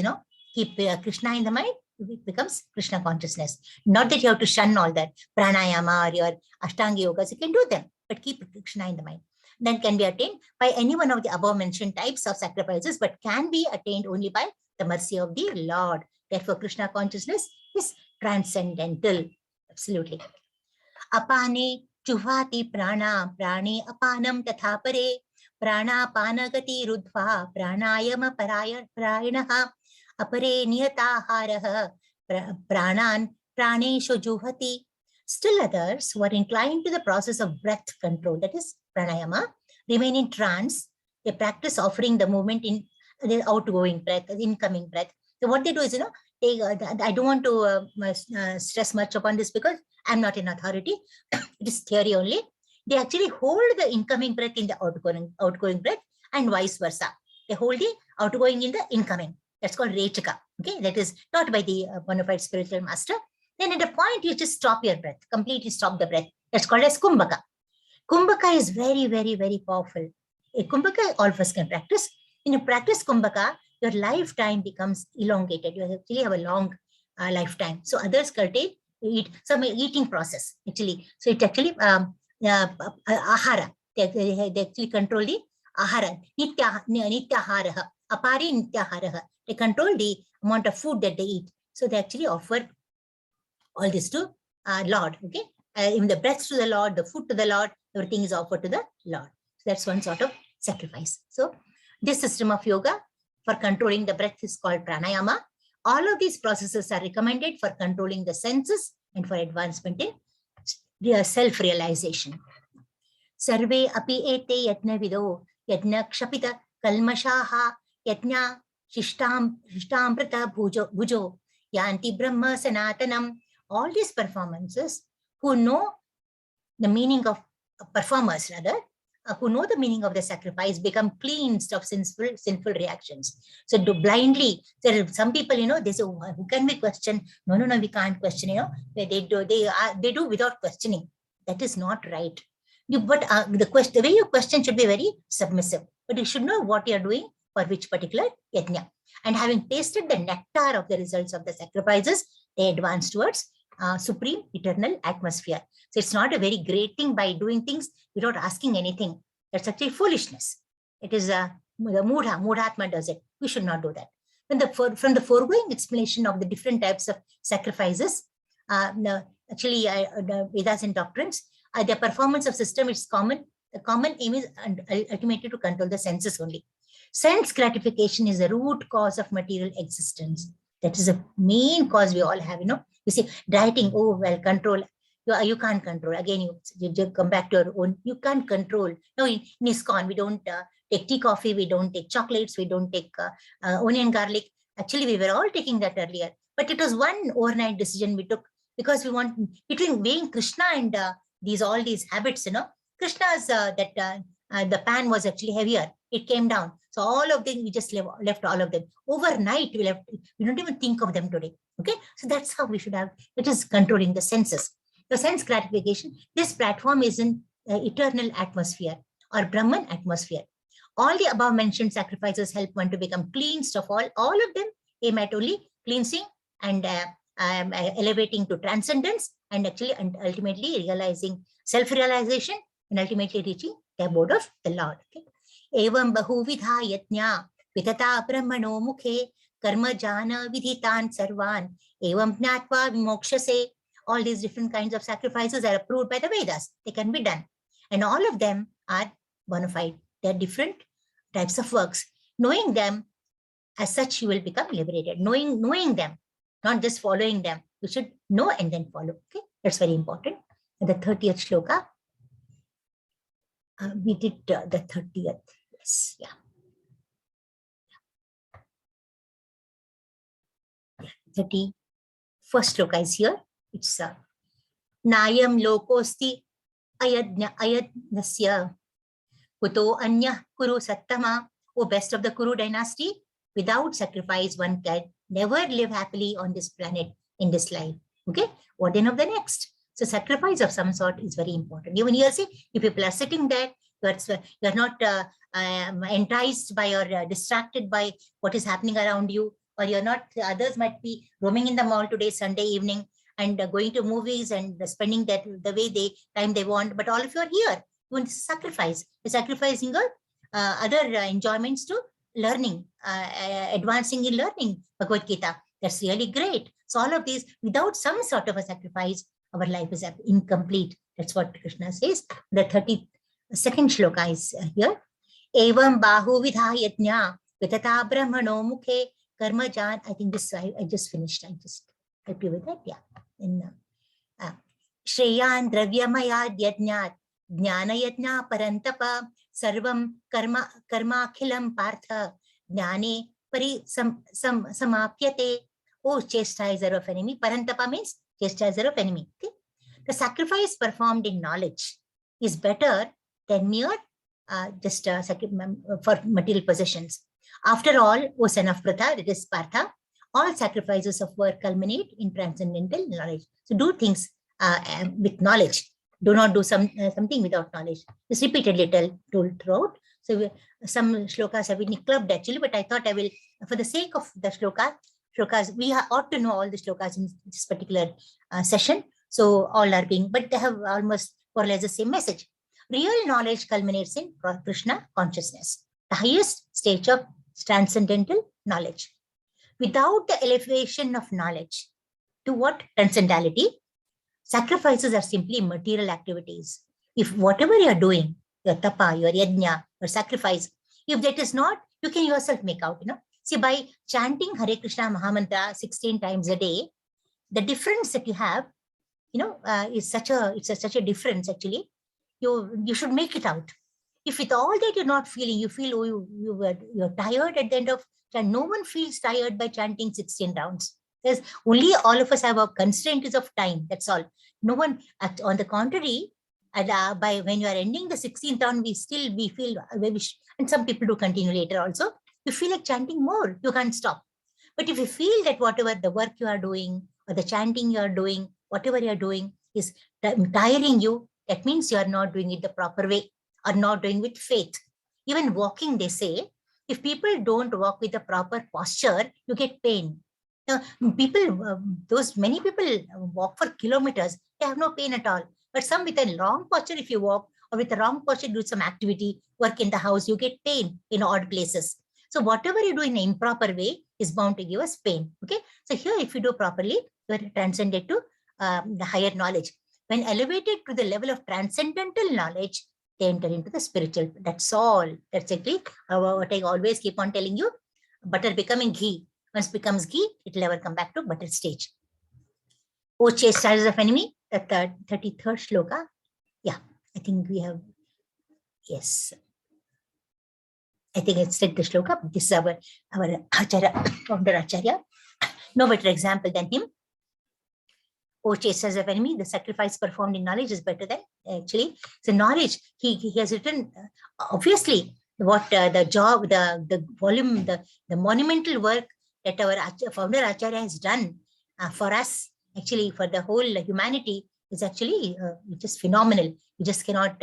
A: keep Krishna in the mind, it becomes Krishna consciousness. Not that you have to shun all that pranayama or your Ashtanga yogas, you can do them, but keep Krishna in the mind. Then can be attained by any one of the above mentioned types of sacrifices, but can be attained only by the mercy of the Lord. Therefore, Krishna consciousness is transcendental. Absolutely. Apane Juhati prana, prane apanam tatha pare, prana panagati rudva, pranayama parayanaha, apare niyataharaha, pranan praneshu juhati. Still others who are inclined to the process of breath control, that is pranayama, remain in trance. They practice offering the movement in the outgoing breath, the incoming breath. So what they do is, I don't want to stress much upon this because I'm not an authority. It is theory only. They actually hold the incoming breath in the outgoing breath and vice versa. They hold the outgoing in the incoming. That's called Rechaka. Okay, that is taught by the bona fide spiritual master. Then at a point, you just stop your breath, completely stop the breath. That's called as Kumbhaka. Kumbhaka is very, very, very powerful. A Kumbhaka, all of us can practice. When you practice Kumbhaka, your lifetime becomes elongated. You actually have a long lifetime. So others curtail some eating process, actually. So it actually, ahara, they actually control the ahara, nityahara, apari nityahara. They control the amount of food that they eat. So they actually offer all this to Lord, okay? Even the breath to the Lord, the food to the Lord, everything is offered to the Lord. So that's one sort of sacrifice. So this system of yoga for controlling the breath is called pranayama. All of these processes are recommended for controlling the senses and for advancement in self-realization. Sarve api ete yatna vido, yatna kshapita kalmashaha, yatna shishtamprita bhujo, yanti brahma sanatanam. All these performances who know the meaning of performers, rather, who know the meaning of the sacrifice become cleansed of sinful reactions. So do blindly, there are some people, they say, oh, who can we question? No, we can't question, they do without questioning. That is not right. But the way you question should be very submissive, but you should know what you are doing for which particular yajna. And having tasted the nectar of the results of the sacrifices, they advance towards supreme eternal atmosphere. So it's not a very great thing by doing things without asking anything. That's actually foolishness. It is the Mudhatma does it. We should not do that. From the foregoing explanation of the different types of sacrifices, actually the Vedas and doctrines, the performance of system is common The common aim is ultimately to control the senses only. Sense gratification is the root cause of material existence. That is the main cause we all have, you know. You see, dieting, oh, well, control. You can't control. Again, you come back to your own. You can't control. No, in ISKCON, we don't take tea, coffee. We don't take chocolates. We don't take onion, garlic. Actually, we were all taking that earlier. But it was one overnight decision we took because we want, between weighing Krishna and all these habits, you know, Krishna's the pan was actually heavier. It came down. So all of them, we just left all of them. Overnight, we don't even think of them today. Okay. So that's how we should have, it is controlling the senses. The sense gratification, this platform is in eternal atmosphere or Brahman atmosphere. All the above mentioned sacrifices help one to become cleansed of all of them aim at only cleansing and elevating to transcendence and actually and ultimately realizing self-realization and ultimately reaching the abode of the Lord. Okay? Evam bahuvidha yatnya vitata brahmano mukhe karma jana vidhitan sarvan evam jnatva vimokshase. All these different kinds of sacrifices are approved by the Vedas. They can be done. And all of them are bona fide. They're different types of works. Knowing them, as such, you will become liberated. Knowing them, not just following them. You should know and then follow. Okay, that's very important. And the 30th shloka, we did the 30th. Yes, yeah. 31st shloka is here. It's Nayam lokosti ayadnasya kuto anya kuru sattama. O best of the Kuru dynasty, without sacrifice one can never live happily on this planet in this life. Okay, what then of the next? So sacrifice of some sort is very important. Even here, see, if people are sitting there, you're not enticed by or distracted by what is happening around you, or you're not, others might be roaming in the mall today, Sunday evening, and going to movies and spending that the way time they want, but all of you are here. You want to sacrifice. You're sacrificing your other enjoyments to learning, advancing in learning Bhagavad Gita. That's really great. So all of these, without some sort of a sacrifice, our life is incomplete. That's what Krishna says. The 32nd shloka is here. Evam bahu vidha yajna vitata brahmano mukhe karma jan. I think this I just finished. I just help you with that. Yeah. In Shreyan dravyamaya yajnat jnana yajna parantapa sarvam karma akhilam partha jnane pari samapyate. Oh, chastiser of enemy. Parantapa means chastiser of enemy. Okay? The sacrifice performed in knowledge is better than mere just for material possessions. After all, O son of Pratha, that is Partha, all sacrifices of work culminate in transcendental knowledge. So do things with knowledge. Do not do something without knowledge. It's repeatedly told throughout. So some shlokas have been clubbed actually, but I thought I will, for the sake of the shlokas, we ought to know all the shlokas in this particular session. So all are being, but they have almost more or less the same message. Real knowledge culminates in Krishna consciousness, the highest stage of transcendental knowledge. Without the elevation of knowledge to what? Transcendentality, sacrifices are simply material activities. If whatever you are doing, your tapa, your yajna, your sacrifice, if that is not, you can yourself make out, See, by chanting Hare Krishna Mahamantra 16 times a day, the difference that you have, is such a difference actually. You should make it out. If with all that you're not feeling, you feel you're tired at the end of, and no one feels tired by chanting 16 rounds. There's only all of us have a constraint of time. That's all. No one, on the contrary, by when you are ending the 16th round, we feel, and some people do continue later also, you feel like chanting more. You can't stop. But if you feel that whatever the work you are doing or the chanting you are doing, whatever you are doing is tiring you, that means you are not doing it the proper way or not doing with faith. Even walking, they say, if people don't walk with the proper posture, you get pain. Now, many people walk for kilometers, they have no pain at all. But some with a wrong posture, if you walk, or with the wrong posture, do some activity, work in the house, you get pain in odd places. So whatever you do in an improper way is bound to give us pain. Okay. So here, if you do properly, you are transcended to the higher knowledge. When elevated to the level of transcendental knowledge, they enter into the spiritual. That's all. That's exactly what I always keep on telling you. Butter becoming ghee. Once it becomes ghee, it will never come back to butter stage. O chastises of enemy, the 33rd shloka. Yeah, I think we have, yes. I think it's said the shloka. This is our Acharya, founder Acharya. No better example than him. O chasters of enemy, the sacrifice performed in knowledge is better than actually. So knowledge, he has written, obviously, what the job, the volume, the monumental work that our founder Acharya has done for us, actually for the whole humanity, is actually just phenomenal. You just cannot,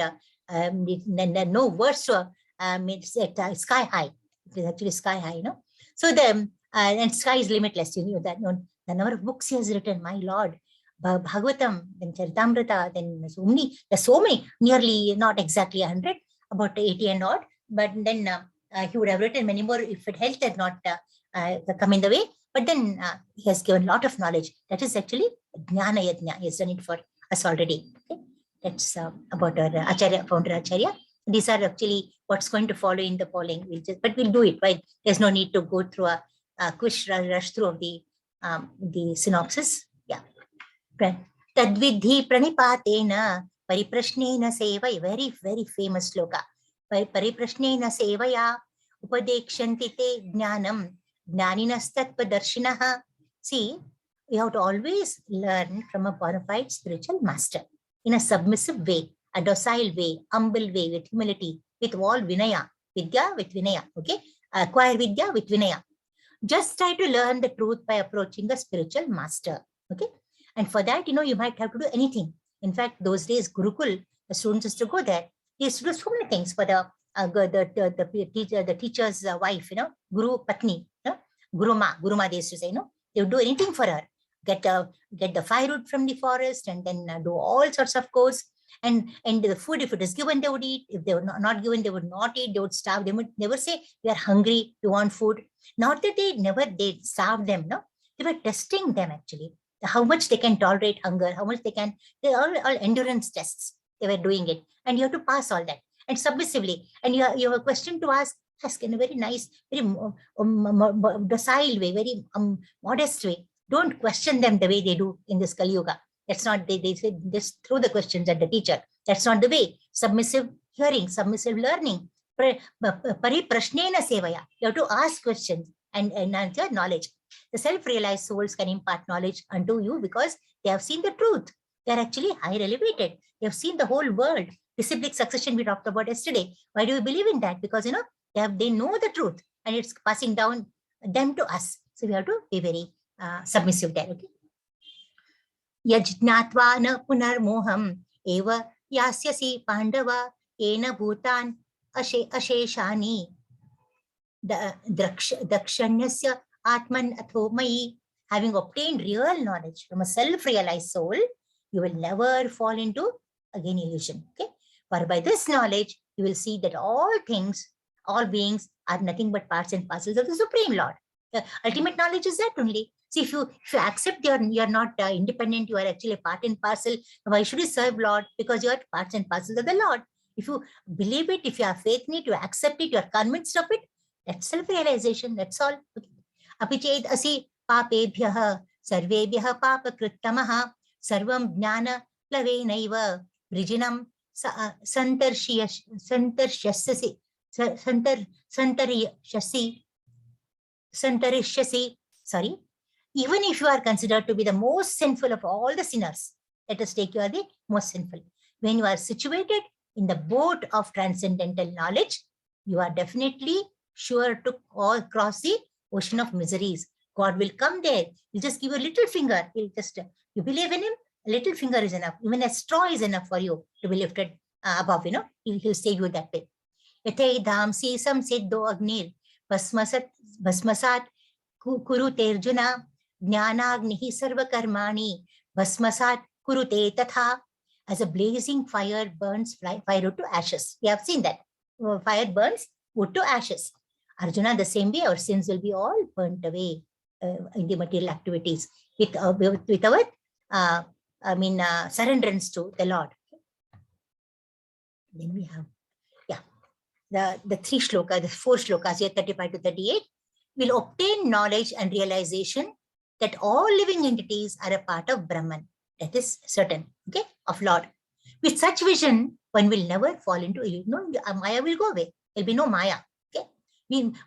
A: no words to it's sky high. It is actually sky high, you know. So and sky is limitless, you know that. The number of books he has written, my Lord. Bhagavatam, then Charitamrita, then there's so many, nearly not exactly 100, about 80 and odd, but then he would have written many more if it health had not come in the way. But then he has given a lot of knowledge. That is actually Jnana Yajna. He has done it for us already. Okay? That's about our Acharya, founder Acharya. These are actually what's going to follow in the polling. But we'll do it, right? There's no need to go through a quick rush through of the synopsis. Yeah. Tadvidhi pranipatena pariprashnena sevaya. Very, very famous sloka. Pariprashnena sevaya upadekshanti te jnanam jnaninastatvadarshinaha. See, we have to always learn from a bona fide spiritual master in a submissive way, a docile way, humble way, with humility, with all vinaya. Vidya with vinaya, okay? Acquire vidya with vinaya. Just try to learn the truth by approaching a spiritual master, okay? And for that, you know, you might have to do anything. In fact, those days, Gurukul, the students used to go there. They used to do so many things for the teacher's wife, you know, Guru Patni, you know, Guruma, they used to say, you know, they would do anything for her. Get the firewood from the forest and then do all sorts of chores. And the food, if it is given, they would eat. If they were not given, they would not eat. They would starve. They would never say, we are hungry, we want food. Not that they starved them, no. They were testing them actually. How much they can tolerate hunger, how much they're all endurance tests. They were doing it. And you have to pass all that. And submissively. And you have a question to ask in a very nice, very docile way, very modest way. Don't question them the way they do in this Kali Yuga. That's not, they say, just throw the questions at the teacher. That's not the way. Submissive hearing, submissive learning. Pariprashnena sevaya. You have to ask questions and answer knowledge. The self-realized souls can impart knowledge unto you because they have seen the truth. They are actually higher elevated. They have seen the whole world. Disciplic succession we talked about yesterday. Why do we believe in that? Because, you know, they know the truth and it's passing down them to us. So we have to be very submissive there. Okay. Yajnatva na punarmoham eva yasyasi pandava ena bhutan asheshani dakshanyasya atman athomai. Having obtained real knowledge from a self-realized soul, you will never fall into again illusion. Okay, for by this knowledge you will see that all things, all beings are nothing but parts and parcels of the Supreme Lord. The ultimate knowledge is that only. See, if you accept you're not independent, you are actually a part and parcel. Why should you serve Lord? Because you are parts and parcels of the Lord. If you believe it, if you have faith in it, you accept it, you are convinced of it, that's self-realization. That's all. Okay. Apiched asi papebhyah sarvebhyah papakrittamaha sarvam jnana plavenaiva vrijinam santarishyasi. Sorry. Even if you are considered to be the most sinful of all the sinners, let us take you are the most sinful. When you are situated in the boat of transcendental knowledge, you are definitely sure to cross the ocean of miseries. God will come there. He'll just give you a little finger. He'll just, you believe in him, a little finger is enough. Even a straw is enough for you to be lifted above, you know. He'll save you that way. Yate dhamsi samsiddho agnir bhasmasat kurute arjuna jnanagnihi sarvakarmani bhasmasat kurute tatha. As a blazing fire burns fire to ashes. We have seen that. Fire burns wood to ashes. Arjuna, the same way, our sins will be all burnt away in the material activities with our surrenderance to the Lord. Then we have, the three shlokas, the four shlokas here, 35 to 38, will obtain knowledge and realization that all living entities are a part of Brahman. That is certain, okay, of Lord. With such vision, one will never fall into illusion. No, Maya will go away. There'll be no Maya. Okay.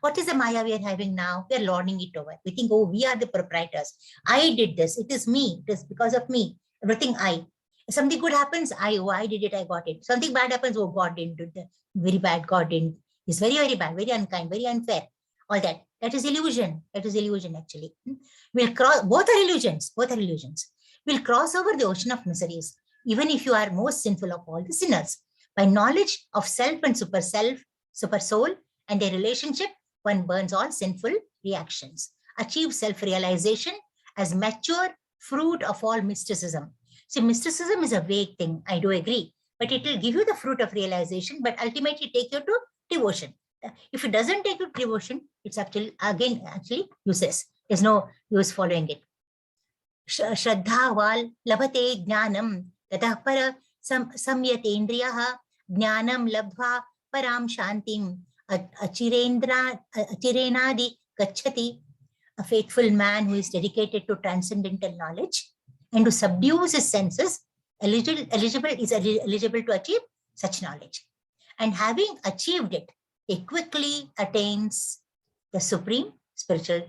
A: What is the Maya we are having now? We are lording it over. We think, oh, we are the proprietors. I did this. It is me. It is because of me. Everything I. If something good happens, I did it, I got it. Something bad happens, oh, God didn't do it. Very bad, God didn't. It's very, very bad, very unkind, very unfair. All that. That is illusion. That is illusion, actually. We'll cross, both are illusions. Both are illusions. We'll cross over the ocean of miseries, even if you are most sinful of all the sinners. By knowledge of self and super soul, and their relationship, one burns all sinful reactions. Achieve self-realization as mature fruit of all mysticism. See, mysticism is a vague thing, I do agree, but it will give you the fruit of realization, but ultimately take you to devotion. If it doesn't take you to devotion, it's actually useless. There's no use following it. Shraddhaval labhate jnanam tatah para samyatendriyaha jnanam labdha param shantim achirenadi gacchati. A faithful man who is dedicated to transcendental knowledge and who subdues his senses is eligible to achieve such knowledge. And having achieved it, he quickly attains the supreme spiritual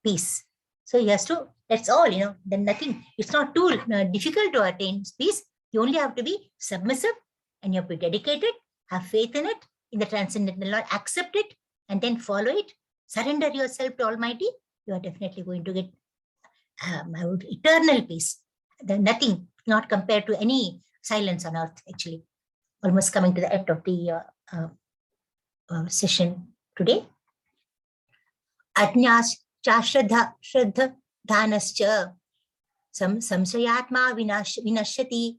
A: peace. So he has to, that's all, then nothing. It's not too difficult to attain peace. You only have to be submissive and you have to be dedicated, have faith in it, in the transcendental Lord, accept it, and then follow it. Surrender yourself to Almighty. You are definitely going to get eternal peace. Nothing, not compared to any silence on earth, actually. Almost coming to the end of the session today. Ajnas cha shraddha dhanascha samsayatma vinashyati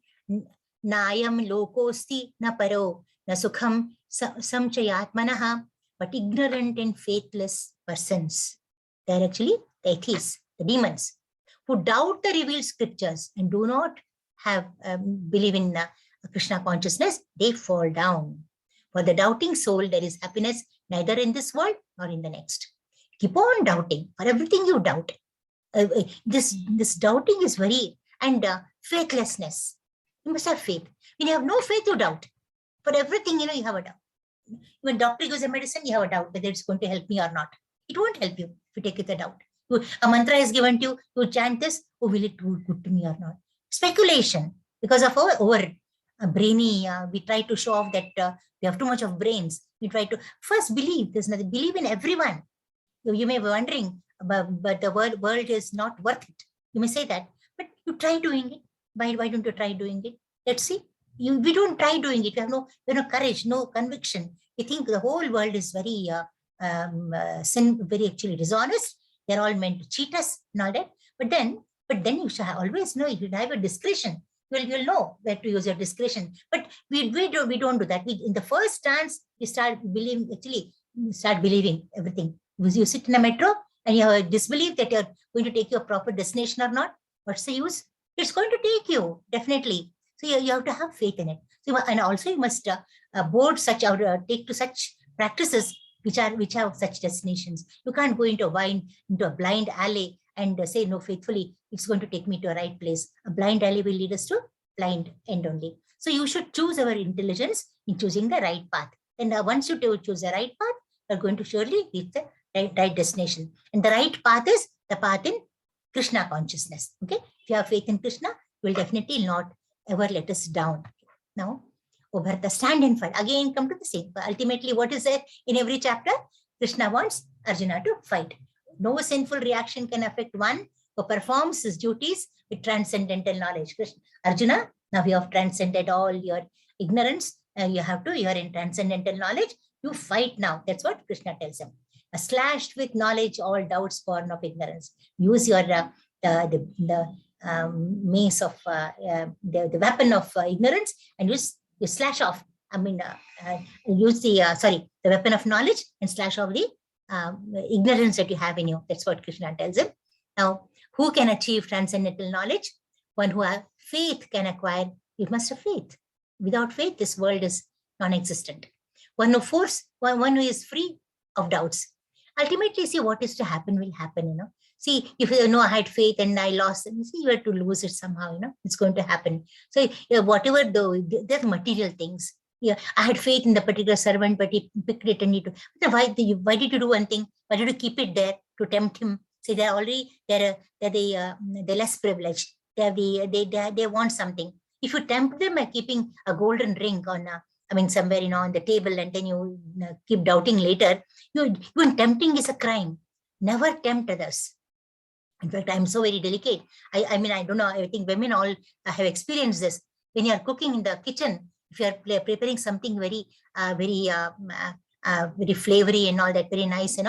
A: nayam lokosti na paro na sukham samchayatmanaha. But ignorant and faithless persons, they're actually the atheists, the demons, who doubt the revealed scriptures and do not have believe in Krishna consciousness, they fall down. For the doubting soul, there is happiness neither in this world nor in the next. Keep on doubting. For everything you doubt. This doubting is very, and faithlessness. You must have faith. When you have no faith, you doubt. For everything, you have a doubt. When doctor gives a medicine, you have a doubt whether it's going to help me or not. It won't help you if you take it a doubt. A mantra is given to you, you chant this, oh, will it do good to me or not? Speculation. Because of our brainy, we try to show off that we have too much of brains. We try to first believe. There's nothing. Believe in everyone. You may be wondering, but the world is not worth it. You may say that, but you try doing it. Why don't you try doing it? Let's see. We don't try doing it. We have no courage, no conviction. We think the whole world is very very actually dishonest. They're all meant to cheat us and all that. But then you should always know, you have a discretion. You'll know where to use your discretion. But we don't do that. In the first stance, you start believing everything. You sit in a metro and you have a disbelief that you're going to take you a proper destination or not. What's the use? It's going to take you, definitely. So you have to have faith in it. So, and also you must take to such practices which have such destinations. You can't go into a blind alley and say, no, faithfully, it's going to take me to a right place. A blind alley will lead us to blind end only. So you should choose our intelligence in choosing the right path. And once you choose the right path, you're going to surely reach the right destination. And the right path is the path in Krishna consciousness. Okay, if you have faith in Krishna, you will definitely not ever let us down. Now, O Bharata, stand and fight. Again, come to the same. But ultimately, what is there in every chapter? Krishna wants Arjuna to fight. No sinful reaction can affect one who performs his duties with transcendental knowledge. Arjuna, now you have transcended all your ignorance. You are in transcendental knowledge. You fight now. That's what Krishna tells him. Slashed with knowledge, all doubts born of ignorance. Use your mace of the weapon of ignorance, and you slash off. Use the weapon of knowledge and slash off the ignorance that you have in you. That's what Krishna tells him. Now, who can achieve transcendental knowledge? One who has faith can acquire. You must have faith. Without faith, this world is non-existent. One who is free of doubts. Ultimately, see, what is to happen will happen, See, if I had faith and I lost, see, you have to lose it somehow, it's going to happen. So whatever there's material things. Yeah, I had faith in the particular servant, but he picked it and why did you do one thing? Why did you keep it there to tempt him? See, they're less privileged. They want something. If you tempt them by keeping a golden ring on somewhere, on the table, and then you keep doubting later, even tempting is a crime. Never tempt others. In fact, I'm so very delicate. I don't know. I think women all have experienced this. When you are cooking in the kitchen, if you are preparing something very flavory and all that, very nice,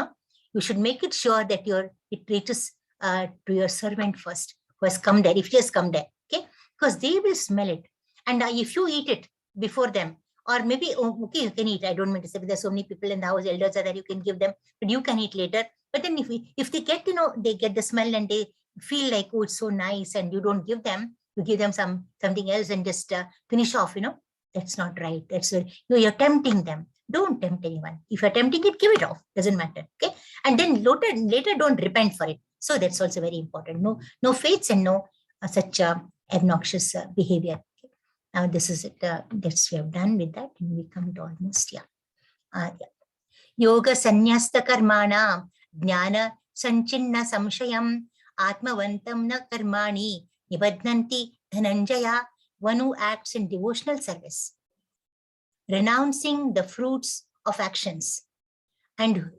A: you should make it sure that it reaches to your servant first, who has come there, if he has come there, okay? Because they will smell it. And if you eat it before them, or maybe, okay, you can eat. I don't mean to say, there's so many people in the house, elders are there, you can give them, but you can eat later. But then if they get, they get the smell and they feel like, oh, it's so nice, and you don't give them, you give them something else and just finish off, that's not right. That's you're tempting them. Don't tempt anyone. If you're tempting it, give it off. Doesn't matter. Okay. And then later don't repent for it. So that's also very important. No faiths and no such obnoxious behavior. Okay. Now this is it. That's we have done with that, and we come to almost Yoga sanyasta karmana jnana sanchinna samshayam atmavantam na karmani nibadnanti dhananjaya. One who acts in devotional service, renouncing the fruits of actions, and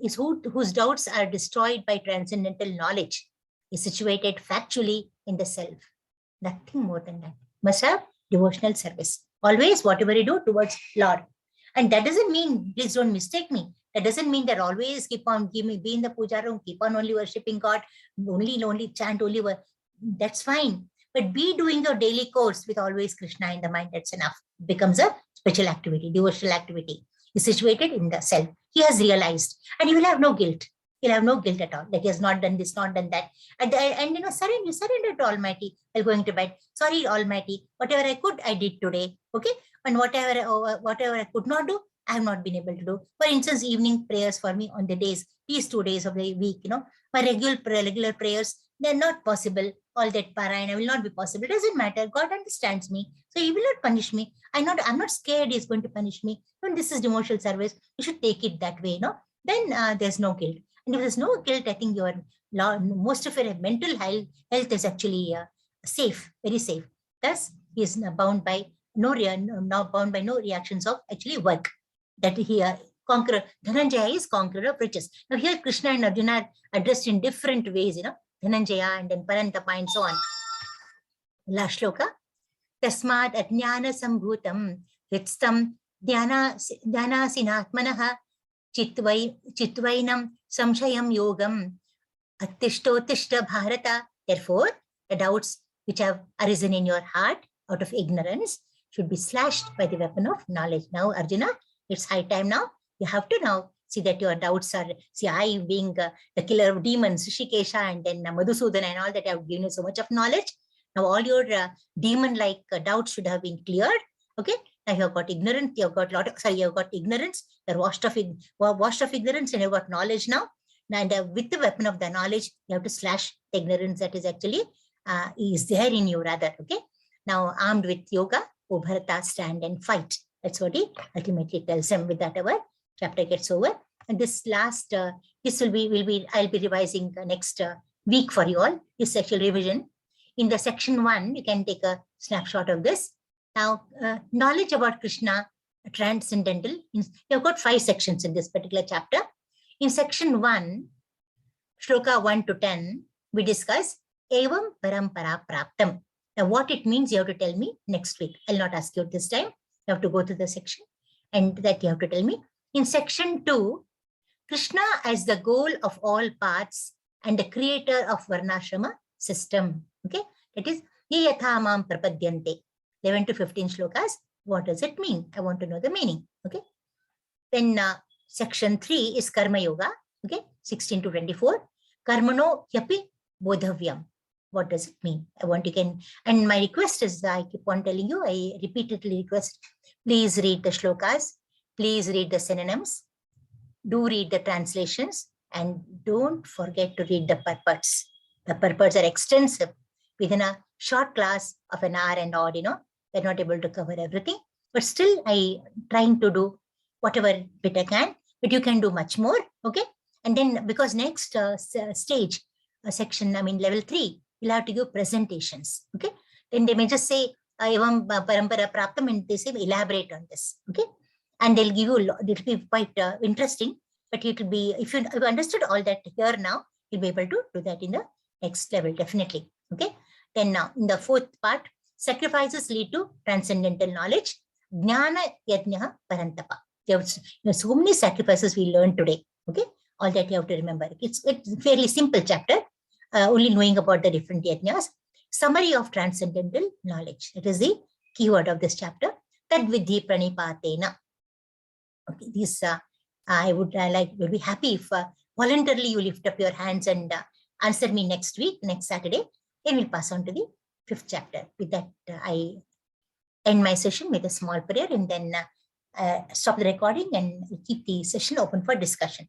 A: whose doubts are destroyed by transcendental knowledge, is situated factually in the self. Nothing more than that. Must have devotional service. Always, whatever you do towards Lord. And that doesn't mean, please don't mistake me, that doesn't mean that always keep on, be in the puja room, keep on only worshipping God, only chant, only work. That's fine. But be doing your daily course with always Krishna in the mind. That's enough. It becomes a spiritual activity, devotional activity. Is situated in the self. He has realized, and he will have no guilt. He'll have no guilt at all that he has not done this, not done that. And surrender to Almighty while going to bed. Sorry, Almighty, whatever I could, I did today. Okay, and whatever I could not do, I have not been able to do. For instance, evening prayers for me on the days, these 2 days of the week, my regular prayers, they're not possible. All that parayana will not be possible. It doesn't matter. God understands me. So he will not punish me. I'm not scared he's going to punish me. When this is devotional service, you should take it that way, Then there's no guilt. And if there's no guilt, I think most of your mental health is actually safe, very safe. Thus, he is bound by no reactions of actually work. That he conqueror, Dhananjaya is conqueror of riches. Now here Krishna and Arjuna are addressed in different ways, Dhananjaya and then Parantapa and so on. Last shloka. Tasmad ajnana sambhutam hitstam dhyana sinatmanaha chitvainam samshayam yogam attishtottishta bharata. Therefore, the doubts which have arisen in your heart out of ignorance should be slashed by the weapon of knowledge. Now, Arjuna, it's high time now. You have to now see that your doubts are, I being the killer of demons, Rishikesha, and then Madhusudana and all that, have given you so much of knowledge. Now all your demon-like doubts should have been cleared. Okay. Now you have got ignorance. You have got ignorance. You're washed of ignorance, and you've got knowledge now. And with the weapon of the knowledge, you have to slash the ignorance that is actually is there in you rather. Okay. Now armed with yoga, O Bharata, stand and fight. That's what he ultimately tells him. With that, our chapter gets over. And this last, I'll be revising next week for you all, this sexual revision. In the section 1, you can take a snapshot of this. Now, knowledge about Krishna, transcendental. You've got 5 sections in this particular chapter. In section 1, shloka 1 to 10, we discuss Evam Parampara Praptam. Now, what it means, you have to tell me next week. I'll not ask you this time. You have to go to the section and that you have to tell me. In section 2, Krishna as the goal of all paths and the creator of Varnashrama system. Okay, that is Ye Yathamam Prapadyante. 11 to 15 shlokas. What does it mean? I want to know the meaning. Okay. Then section 3 is Karma Yoga. Okay, 16 to 24. Karmano Yapi Bodhavyam. What does it mean? I want you can, and my request is, I keep on telling you, I repeatedly request, please read the shlokas Please read the synonyms, do read the translations, and don't forget to read the purports. The purports are extensive. Within a short class of an hour and odd, we're not able to cover everything, but still I trying to do whatever bit I can, but you can do much more, okay? And then because next stage, section, level 3, you'll have to give presentations, okay? Then they may just say, Evam Parampara Praptam, and they say elaborate on this, okay? And they'll give you, it'll be quite interesting, but it will be, if you understood all that here now, you'll be able to do that in the next level, definitely, okay? Then now, in the fourth part, sacrifices lead to transcendental knowledge. Jnana yajna parantapa. There's so many sacrifices we learned today, okay? All that you have to remember. It's a fairly simple chapter, only knowing about the different yajnas. Summary of transcendental knowledge. It is the keyword of this chapter. Tad vidhi pranipatena. Okay, this I would would be happy if voluntarily you lift up your hands and answer me next week, next Saturday. Then we'll pass on to the 5th chapter. With that, I end my session with a small prayer and then stop the recording and keep the session open for discussion.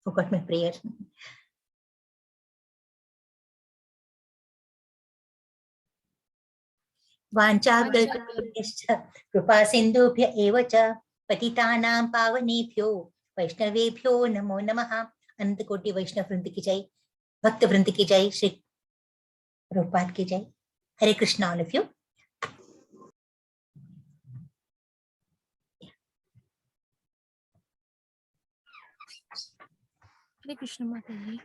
A: Forgot my prayer. वाञ्छाकल्पतरुभ्यश्च कृपा सिन्धुभ्य एव च पतितानां पावनेभ्यो वैष्णवेभ्यो नमो नमः। अनंत कोटि वैष्णव वृंद की जय, भक्त वृंद की जय, श्री प्रभुपाद की जय। Hare Krishna all of you.
B: Hare Krishna Mataji.